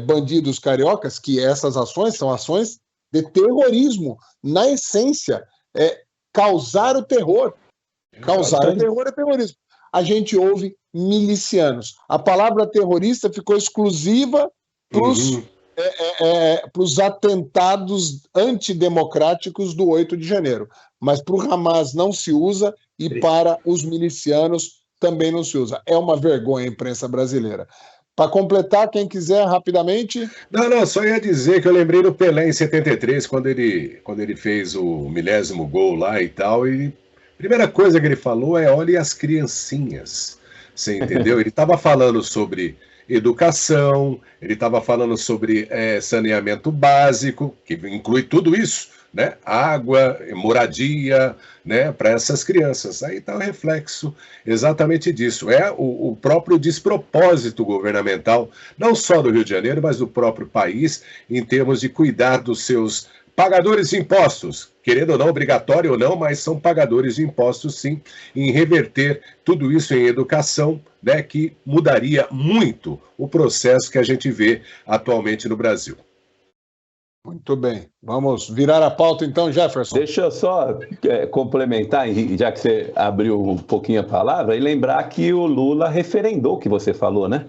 bandidos cariocas, que essas ações são ações de terrorismo, na essência, causar o terror. Causar o terror é terrorismo. A gente ouve milicianos. A palavra terrorista ficou exclusiva para os atentados antidemocráticos do 8 de janeiro. Mas para o Hamas não se usa e para os milicianos também não se usa. É uma vergonha a imprensa brasileira. Para completar, quem quiser, rapidamente... Não, só ia dizer que eu lembrei do Pelé em 73, quando ele fez o 1000º gol lá e tal, e a primeira coisa que ele falou é: olhe as criancinhas. Você entendeu? Ele estava falando sobre educação, ele estava falando sobre saneamento básico, que inclui tudo isso, né? Água, moradia, né? Para essas crianças. Aí está o reflexo exatamente disso. É o próprio despropósito governamental, não só do Rio de Janeiro, mas do próprio país, em termos de cuidar dos seus pagadores de impostos, querendo ou não, obrigatório ou não, mas são pagadores de impostos, sim, em reverter tudo isso em educação, né, que mudaria muito o processo que a gente vê atualmente no Brasil. Muito bem. Vamos virar a pauta então, Jefferson. Deixa eu só complementar, já que você abriu um pouquinho a palavra, e lembrar que o Lula referendou o que você falou, né?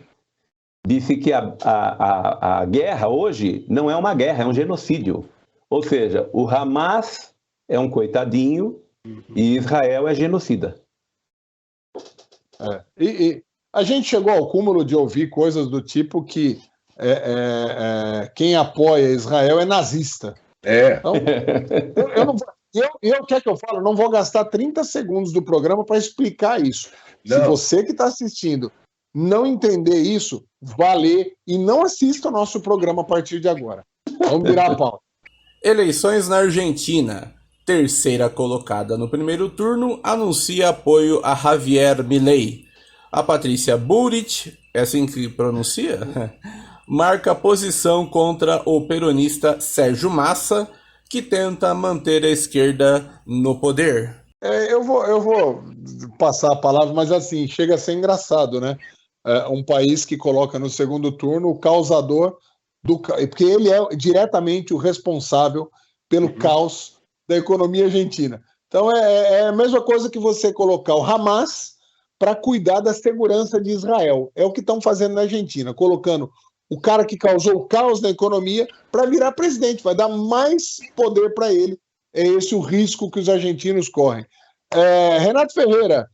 Disse que a guerra hoje não é uma guerra, é um genocídio. Ou seja, o Hamas é um coitadinho e Israel é genocida. E a gente chegou ao cúmulo de ouvir coisas do tipo que quem apoia Israel é nazista. Então, eu quer que eu falo? Não vou gastar 30 segundos do programa para explicar isso. Não. Se você que está assistindo não entender isso, vá ler e não assista o nosso programa a partir de agora. Vamos virar a pauta. Eleições na Argentina. Terceira colocada no primeiro turno anuncia apoio a Javier Milei. A Patrícia Bullrich, é assim que pronuncia? Marca posição contra o peronista Sérgio Massa, que tenta manter a esquerda no poder. Eu vou passar a palavra, mas assim, chega a ser engraçado, né? Um país que coloca no segundo turno o causador porque ele é diretamente o responsável pelo caos da economia argentina. Então é a mesma coisa que você colocar o Hamas para cuidar da segurança de Israel. É o que estão fazendo na Argentina, colocando o cara que causou o caos na economia para virar presidente, vai dar mais poder para ele. É esse o risco que os argentinos correm. Renato Ferreira,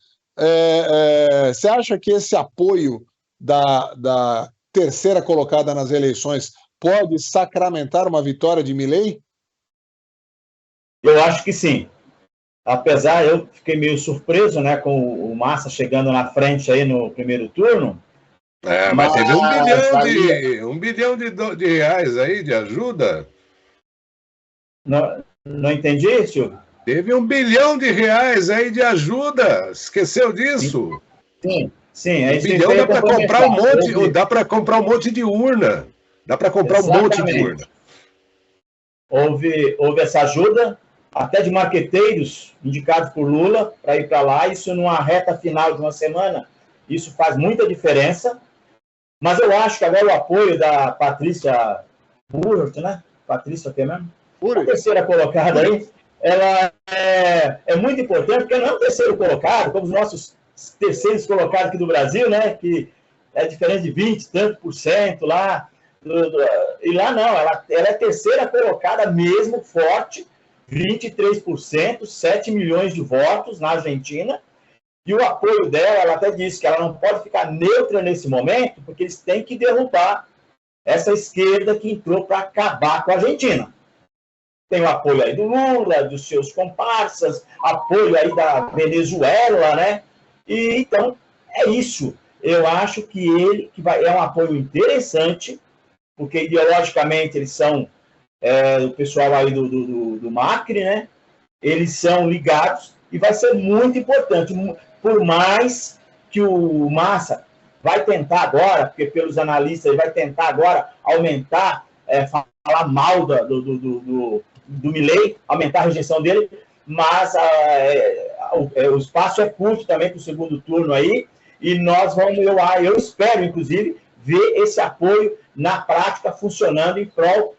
você acha que esse apoio da terceira colocada nas eleições pode sacramentar uma vitória de Milei? Eu acho que sim. Apesar, eu fiquei meio surpreso, né, com o Massa chegando na frente aí no primeiro turno. Mas teve $1 bilhão de reais aí de ajuda. Não entendi, Silvio? Teve R$1 bilhão aí de ajuda. Esqueceu disso? Sim, sim. R$1 bilhão dá para comprar dá para comprar um monte de urna. Dá para comprar um monte de urna. Houve essa ajuda, até de marqueteiros indicados por Lula para ir para lá. Isso numa reta final de uma semana, isso faz muita diferença. Mas eu acho que agora o apoio da Patrícia Burrit, né? Patrícia, o que mesmo? A terceira colocada aí, ela é muito importante, porque não é o terceiro colocado, como os nossos terceiros colocados aqui do Brasil, né? Que é diferente de 20 e tanto por cento lá. E lá não, ela é terceira colocada mesmo, forte, 23%, 7 milhões de votos na Argentina. E o apoio dela, ela até disse que ela não pode ficar neutra nesse momento, porque eles têm que derrubar essa esquerda que entrou para acabar com a Argentina. Tem o apoio aí do Lula, dos seus comparsas, apoio aí da Venezuela, né? E então, é isso. Eu acho que é um apoio interessante, porque ideologicamente eles são o pessoal aí do Macri, né? Eles são ligados e vai ser muito importante. Por mais que o Massa vai tentar agora, porque pelos analistas ele vai tentar agora aumentar, falar mal do Milei, aumentar a rejeição dele, mas o espaço é curto também para o segundo turno aí, e nós vamos, eu espero, inclusive, ver esse apoio na prática funcionando em prol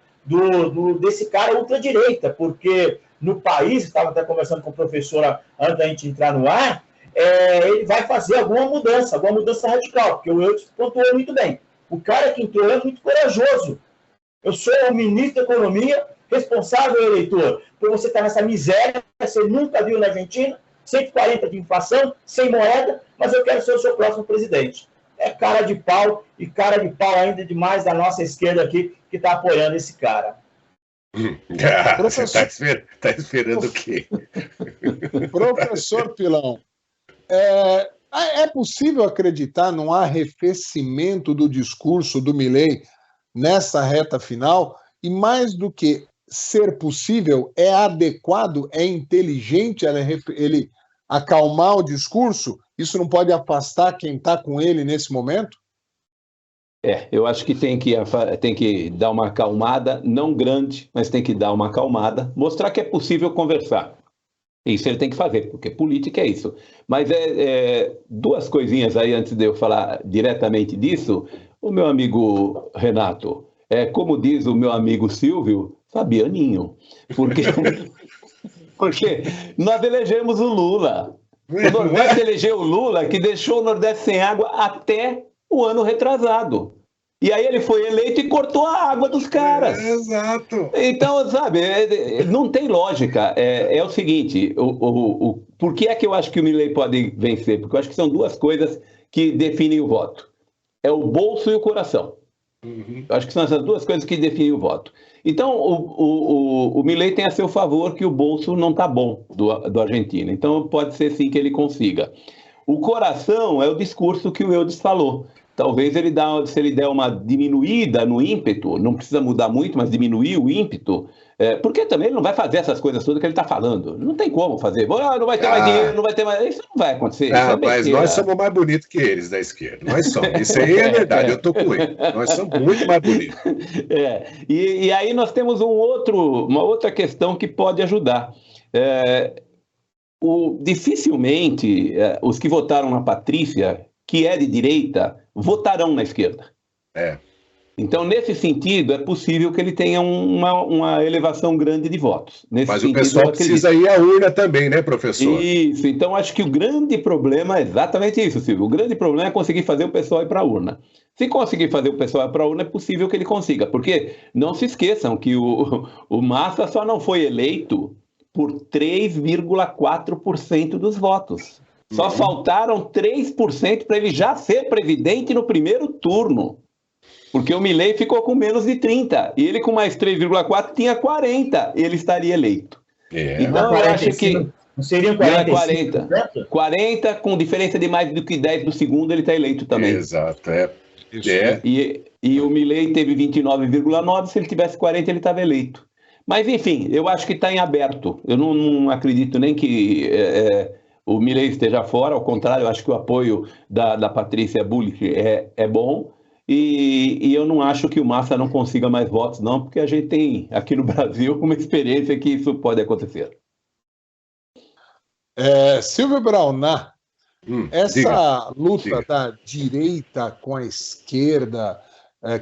desse cara ultradireita, porque no país, estava até conversando com a professora antes da gente entrar no ar, ele vai fazer alguma mudança radical, porque o Eudes pontuou muito bem. O cara que entrou é muito corajoso. Eu sou o ministro da Economia, responsável, eleitor, por você estar nessa miséria, você nunca viu na Argentina, 140 de inflação, sem moeda, mas eu quero ser o seu próximo presidente. É cara de pau, e cara de pau ainda demais da nossa esquerda aqui, que está apoiando esse cara. Você está esperando o quê? Professor Pilão, é possível acreditar num arrefecimento do discurso do Milei nessa reta final? E mais do que ser possível, é adequado, é inteligente ele acalmar o discurso? Isso não pode afastar quem está com ele nesse momento? Eu acho que tem que dar uma acalmada, não grande, mas tem que dar uma acalmada, mostrar que é possível conversar. Isso ele tem que fazer, porque política é isso. Mas duas coisinhas aí antes de eu falar diretamente disso. O meu amigo Renato, como diz o meu amigo Silvio, Fabianinho. Porque nós elegemos o Lula. O Nordeste elegeu o Lula, que deixou o Nordeste sem água até o ano retrasado. E aí ele foi eleito e cortou a água dos caras. Exato. Então, sabe, não tem lógica. É o seguinte, por que é que eu acho que o Milei pode vencer? Porque eu acho que são duas coisas que definem o voto. É o bolso e o coração. Eu acho que são essas duas coisas que definem o voto. Então, o Milei tem a seu favor que o bolso não está bom do Argentina. Então, pode ser sim que ele consiga. O coração é o discurso que o Eudes falou. Talvez se ele der uma diminuída no ímpeto, não precisa mudar muito, mas diminuir o ímpeto, porque também ele não vai fazer essas coisas todas que ele está falando. Não tem como fazer. Não vai ter mais dinheiro, não vai ter mais... Isso não vai acontecer. Mas nós somos mais bonitos que eles da esquerda. Nós somos. Isso aí é verdade, eu estou com ele. Nós somos muito mais bonitos. E aí nós temos uma outra questão que pode ajudar. Dificilmente os que votaram na Patrícia, que é de direita, votarão na esquerda. Então, nesse sentido, é possível que ele tenha uma elevação grande de votos. Mas o pessoal precisa ir à urna também, né, professor? Isso, então acho que o grande problema é exatamente isso, Silvio. O grande problema é conseguir fazer o pessoal ir para a urna. Se conseguir fazer o pessoal ir para a urna, é possível que ele consiga. Porque não se esqueçam que o Massa só não foi eleito por 3,4% dos votos. Só faltaram 3% para ele já ser presidente no primeiro turno. Porque o Milei ficou com menos de 30%. E ele com mais 3,4% tinha 40%. Ele estaria eleito. Então eu acho que... Não seriam 45%? 40%, com diferença de mais do que 10% do segundo, ele está eleito também. Exato, E o Milei teve 29,9%. Se ele tivesse 40%, ele estava eleito. Mas, enfim, eu acho que está em aberto. Eu não acredito nem que o Milei esteja fora, ao contrário, eu acho que o apoio da Patrícia Bullrich é bom. E eu não acho que o Massa não consiga mais votos, não, porque a gente tem aqui no Brasil uma experiência que isso pode acontecer. Silvio Braunar, essa luta diga. da direita com a esquerda,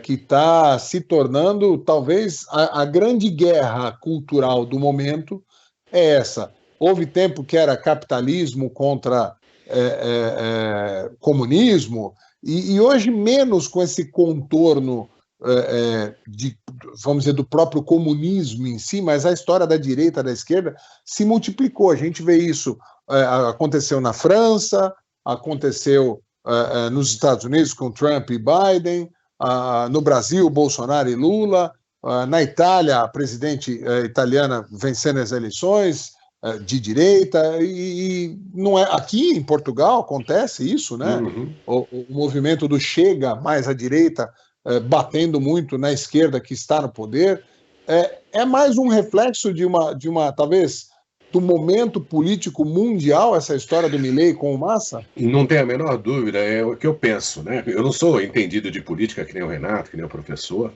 que está se tornando talvez a grande guerra cultural do momento, é essa. Houve tempo que era capitalismo contra comunismo, e hoje menos com esse contorno vamos dizer, do próprio comunismo em si, mas a história da direita, da esquerda, se multiplicou. A gente vê isso, aconteceu na França, aconteceu nos Estados Unidos com Trump e Biden, no Brasil, Bolsonaro e Lula, na Itália, a presidente italiana vencendo as eleições, de direita, e não é aqui em Portugal acontece isso, né? O movimento do Chega mais à direita batendo muito na esquerda que está no poder, é mais um reflexo de uma talvez do momento político mundial, essa história do Milei com o Massa? Não tem a menor dúvida, é o que eu penso, né? Eu não sou entendido de política que nem o Renato, que nem o professor,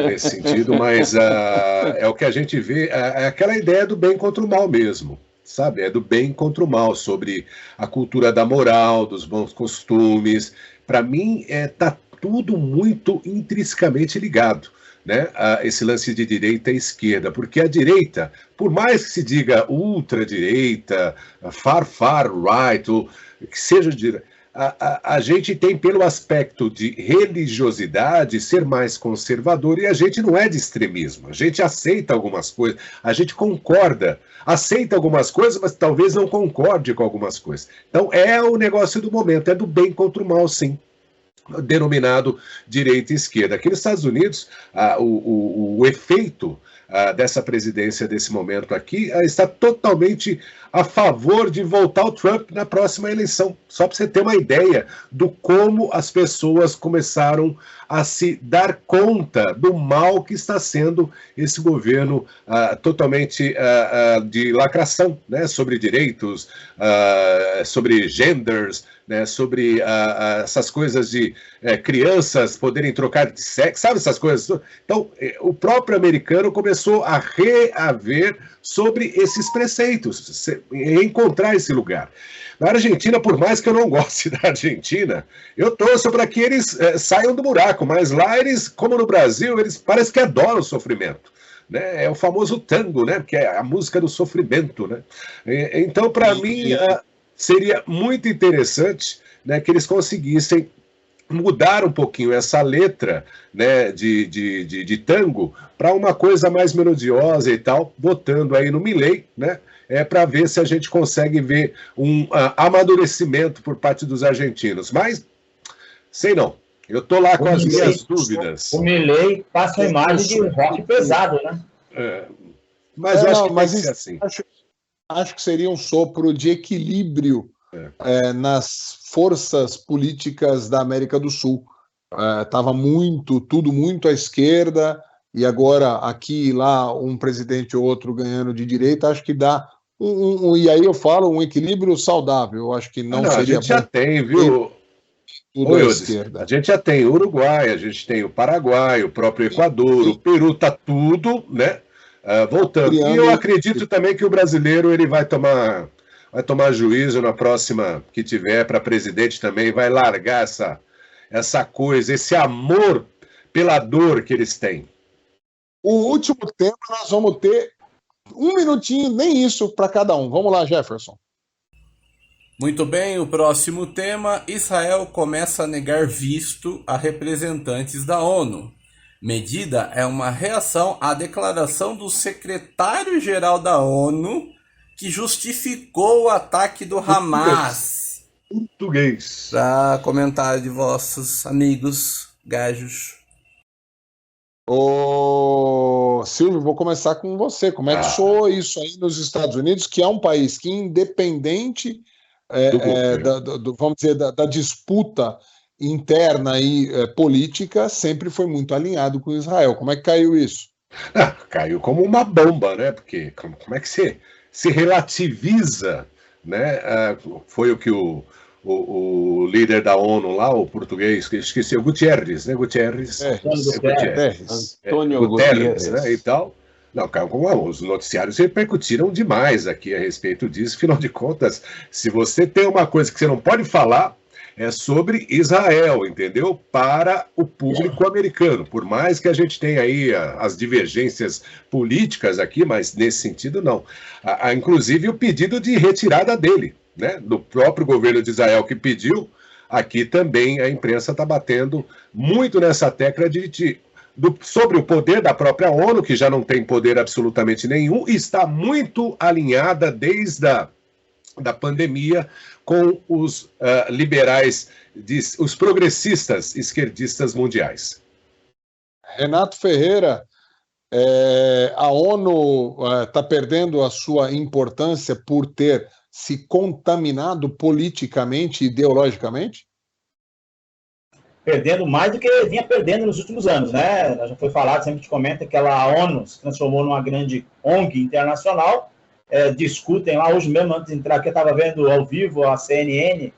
nesse sentido, mas é o que a gente vê, é aquela ideia do bem contra o mal mesmo, sabe? É do bem contra o mal, sobre a cultura da moral, dos bons costumes. Para mim, tá tudo muito intrinsecamente ligado, né, a esse lance de direita e esquerda, porque a direita, por mais que se diga ultradireita, far right, ou que seja direita, a gente tem, pelo aspecto de religiosidade, ser mais conservador, e a gente não é de extremismo, a gente aceita algumas coisas, a gente concorda, aceita algumas coisas, mas talvez não concorde com algumas coisas. Então é o negócio do momento, é do bem contra o mal, sim, denominado direita e esquerda. Aqui nos Estados Unidos, o efeito dessa presidência, desse momento aqui, está totalmente a favor de voltar o Trump na próxima eleição. Só para você ter uma ideia do como as pessoas começaram a se dar conta do mal que está sendo esse governo totalmente de lacração, né, sobre direitos, sobre genders, né, sobre essas coisas de crianças poderem trocar de sexo, sabe essas coisas? Então, o próprio americano começou a reaver sobre esses preceitos, encontrar esse lugar. Na Argentina, por mais que eu não goste da Argentina, eu torço para que eles saiam do buraco, mas lá eles, como no Brasil, eles parece que adoram o sofrimento. Né? É o famoso tango, né? Que é a música do sofrimento. Né? Então, para mim, seria muito interessante, né, que eles conseguissem mudar um pouquinho essa letra, né, de tango para uma coisa mais melodiosa e tal, botando aí no Milei, né, para ver se a gente consegue ver um amadurecimento por parte dos argentinos. Mas, sei não, eu tô lá com as minhas dúvidas. O Milei passa a imagem de rock pesado, né? Mas eu acho que vai ser assim. Acho que seria um sopro de equilíbrio nas forças políticas da América do Sul. Estava tudo muito à esquerda, e agora aqui e lá um presidente ou outro ganhando de direita, acho que dá e aí eu falo um equilíbrio saudável. Eu acho que não seria. A gente já tem, viu? Tudo à esquerda. A gente já tem o Uruguai, a gente tem o Paraguai, o próprio Equador, o Peru, tá tudo, né? Voltando. E eu acredito também que o brasileiro ele vai tomar juízo na próxima que tiver para presidente também, vai largar essa coisa, esse amor pela dor que eles têm. O último tema nós vamos ter um minutinho, nem isso, para cada um. Vamos lá, Jefferson. Muito bem, o próximo tema: Israel começa a negar visto a representantes da ONU. Medida é uma reação à declaração do secretário-geral da ONU que justificou o ataque do Hamas. Português. Para comentário de vossos amigos gajos. Ô, Silvio, vou começar com você. Como é que soa isso aí nos Estados Unidos, que é um país que, independente vamos dizer, da disputa interna e política, sempre foi muito alinhado com Israel? Como é que caiu isso? Caiu como uma bomba, né? Porque como é que se relativiza, né? Foi o que o líder da ONU lá, o português, que esqueci, o Gutierrez, né? Gutierrez. Antônio Guterres, né? E tal. Não, caiu como os noticiários repercutiram demais aqui a respeito disso. Afinal de contas, se você tem uma coisa que você não pode falar, é sobre Israel, entendeu? Para o público americano. Por mais que a gente tenha aí as divergências políticas aqui, mas nesse sentido não. Inclusive o pedido de retirada dele, né? Do próprio governo de Israel que pediu, aqui também a imprensa está batendo muito nessa tecla sobre o poder da própria ONU, que já não tem poder absolutamente nenhum, e está muito alinhada desde da pandemia com os liberais, os progressistas esquerdistas mundiais. Renato Ferreira, a ONU está perdendo a sua importância por ter se contaminado politicamente e ideologicamente? Perdendo mais do que vinha perdendo nos últimos anos, né? Já foi falado, sempre a gente comenta que a ONU se transformou numa grande ONG internacional. Discutem lá, hoje mesmo, antes de entrar aqui, eu estava vendo ao vivo a CNN,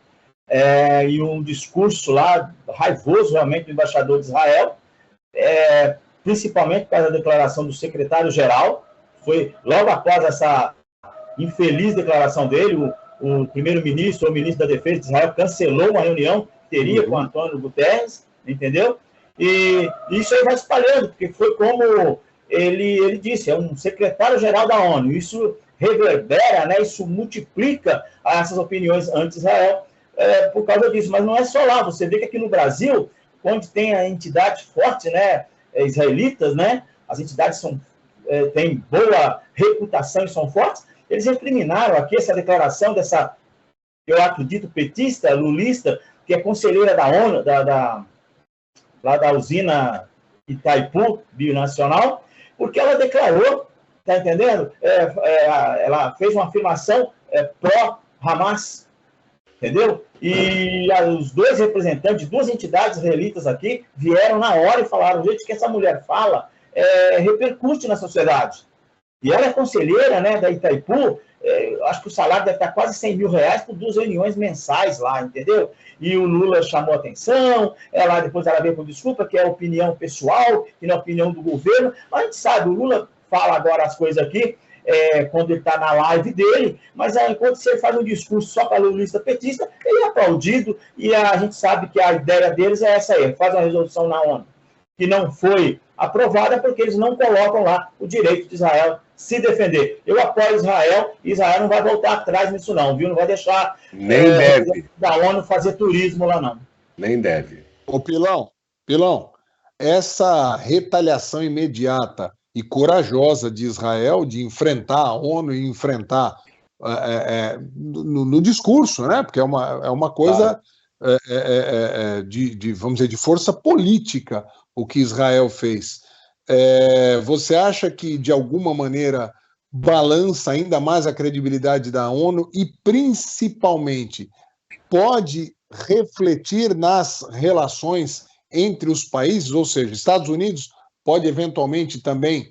e um discurso lá raivoso realmente do embaixador de Israel, principalmente por causa da declaração do secretário-geral. Foi logo após essa infeliz declaração dele, o primeiro-ministro ou ministro da Defesa de Israel cancelou uma reunião que teria com o Antônio Guterres, entendeu? E isso aí vai espalhando, porque foi como ele disse, é um secretário-geral da ONU. Isso reverbera, né? Isso multiplica essas opiniões anti-Israel por causa disso. Mas não é só lá. Você vê que aqui no Brasil, onde tem a entidade forte, né, israelitas, né, as entidades têm boa reputação e são fortes, eles recriminaram aqui essa declaração dessa, eu acredito, petista, lulista, que é conselheira da ONU, lá da usina Itaipu, binacional, porque ela declarou, tá entendendo? Ela fez uma afirmação pró-Hamas, entendeu? E os dois representantes de duas entidades israelitas aqui vieram na hora e falaram: gente, que essa mulher fala repercute na sociedade. E ela é conselheira, né, da Itaipu, acho que o salário deve estar quase R$100 mil por 2 reuniões mensais lá, entendeu? E o Lula chamou atenção, depois ela veio com desculpa, que é opinião pessoal, que não é opinião do governo. Mas a gente sabe, o Lula fala agora as coisas aqui, quando ele está na live dele, mas enquanto você faz um discurso só para lulista petista, ele é aplaudido, e a gente sabe que a ideia deles é essa aí, faz uma resolução na ONU, que não foi aprovada porque eles não colocam lá o direito de Israel se defender. Eu apoio Israel, e Israel não vai voltar atrás nisso não, viu? Não vai deixar da ONU fazer turismo lá não. Nem deve. Ô Pilão, essa retaliação imediata e corajosa de Israel de enfrentar a ONU e enfrentar no discurso, né? Porque é uma coisa vamos dizer, de força política o que Israel fez. Você acha que, de alguma maneira, balança ainda mais a credibilidade da ONU e, principalmente, pode refletir nas relações entre os países? Ou seja, Estados Unidos pode, eventualmente, também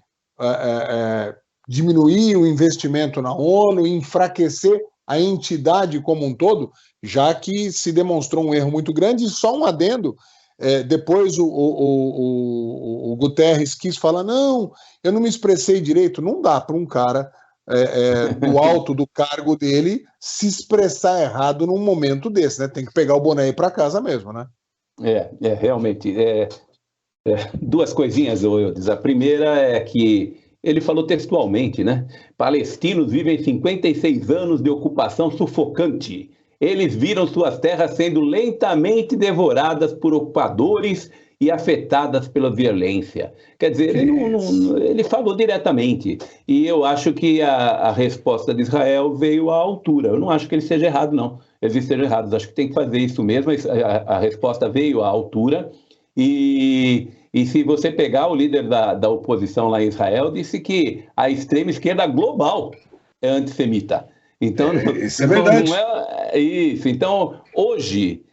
diminuir o investimento na ONU e enfraquecer a entidade como um todo, já que se demonstrou um erro muito grande. E só um adendo, depois o Guterres quis falar: não, eu não me expressei direito. Não dá para um cara do alto do cargo dele se expressar errado num momento desse, né? Tem que pegar o boné e ir para casa mesmo, né? Realmente. Duas coisinhas, Eudes. A primeira é que ele falou textualmente, né? Palestinos vivem 56 anos de ocupação sufocante. Eles viram suas terras sendo lentamente devoradas por ocupadores e afetadas pela violência. Quer dizer, ele falou diretamente. E eu acho que a resposta de Israel veio à altura. Eu não acho que ele seja errado, não. Eles estejam errados. Acho que tem que fazer isso mesmo. A resposta veio à altura. E se você pegar o líder da oposição lá em Israel, disse que a extrema esquerda global é antissemita. Então, isso é verdade. Não é isso. Então, hoje,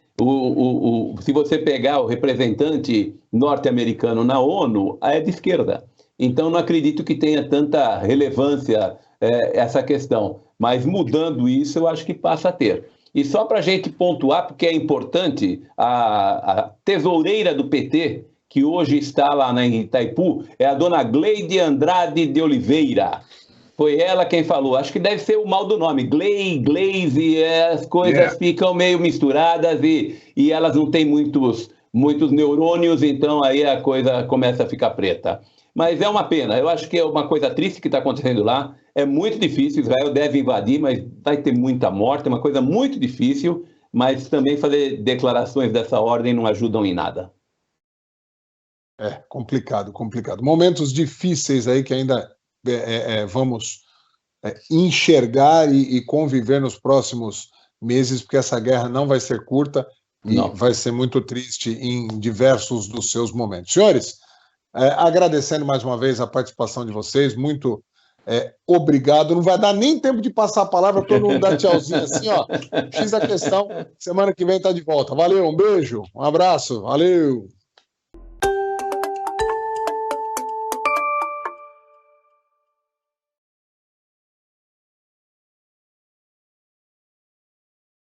se você pegar o representante norte-americano na ONU, é de esquerda. Então, não acredito que tenha tanta relevância essa questão. Mas, mudando isso, eu acho que passa a ter. E só para a gente pontuar, porque é importante, a tesoureira do PT, que hoje está lá em Itaipu, é a dona Gleide Andrade de Oliveira. Foi ela quem falou. Acho que deve ser o mal do nome. Glaze, as coisas ficam meio misturadas e elas não têm muitos neurônios, então aí a coisa começa a ficar preta. Mas é uma pena. Eu acho que é uma coisa triste que está acontecendo lá. É muito difícil. Israel deve invadir, mas vai ter muita morte. É uma coisa muito difícil, mas também fazer declarações dessa ordem não ajudam em nada. É complicado. Momentos difíceis aí que ainda vamos enxergar e conviver nos próximos meses, porque essa guerra não vai ser curta e vai ser muito triste em diversos dos seus momentos. Senhores, agradecendo mais uma vez a participação de vocês, muito obrigado. Não vai dar nem tempo de passar a palavra, todo mundo dá tchauzinho assim, ó. X a questão, semana que vem tá de volta. Valeu, um beijo, um abraço, valeu.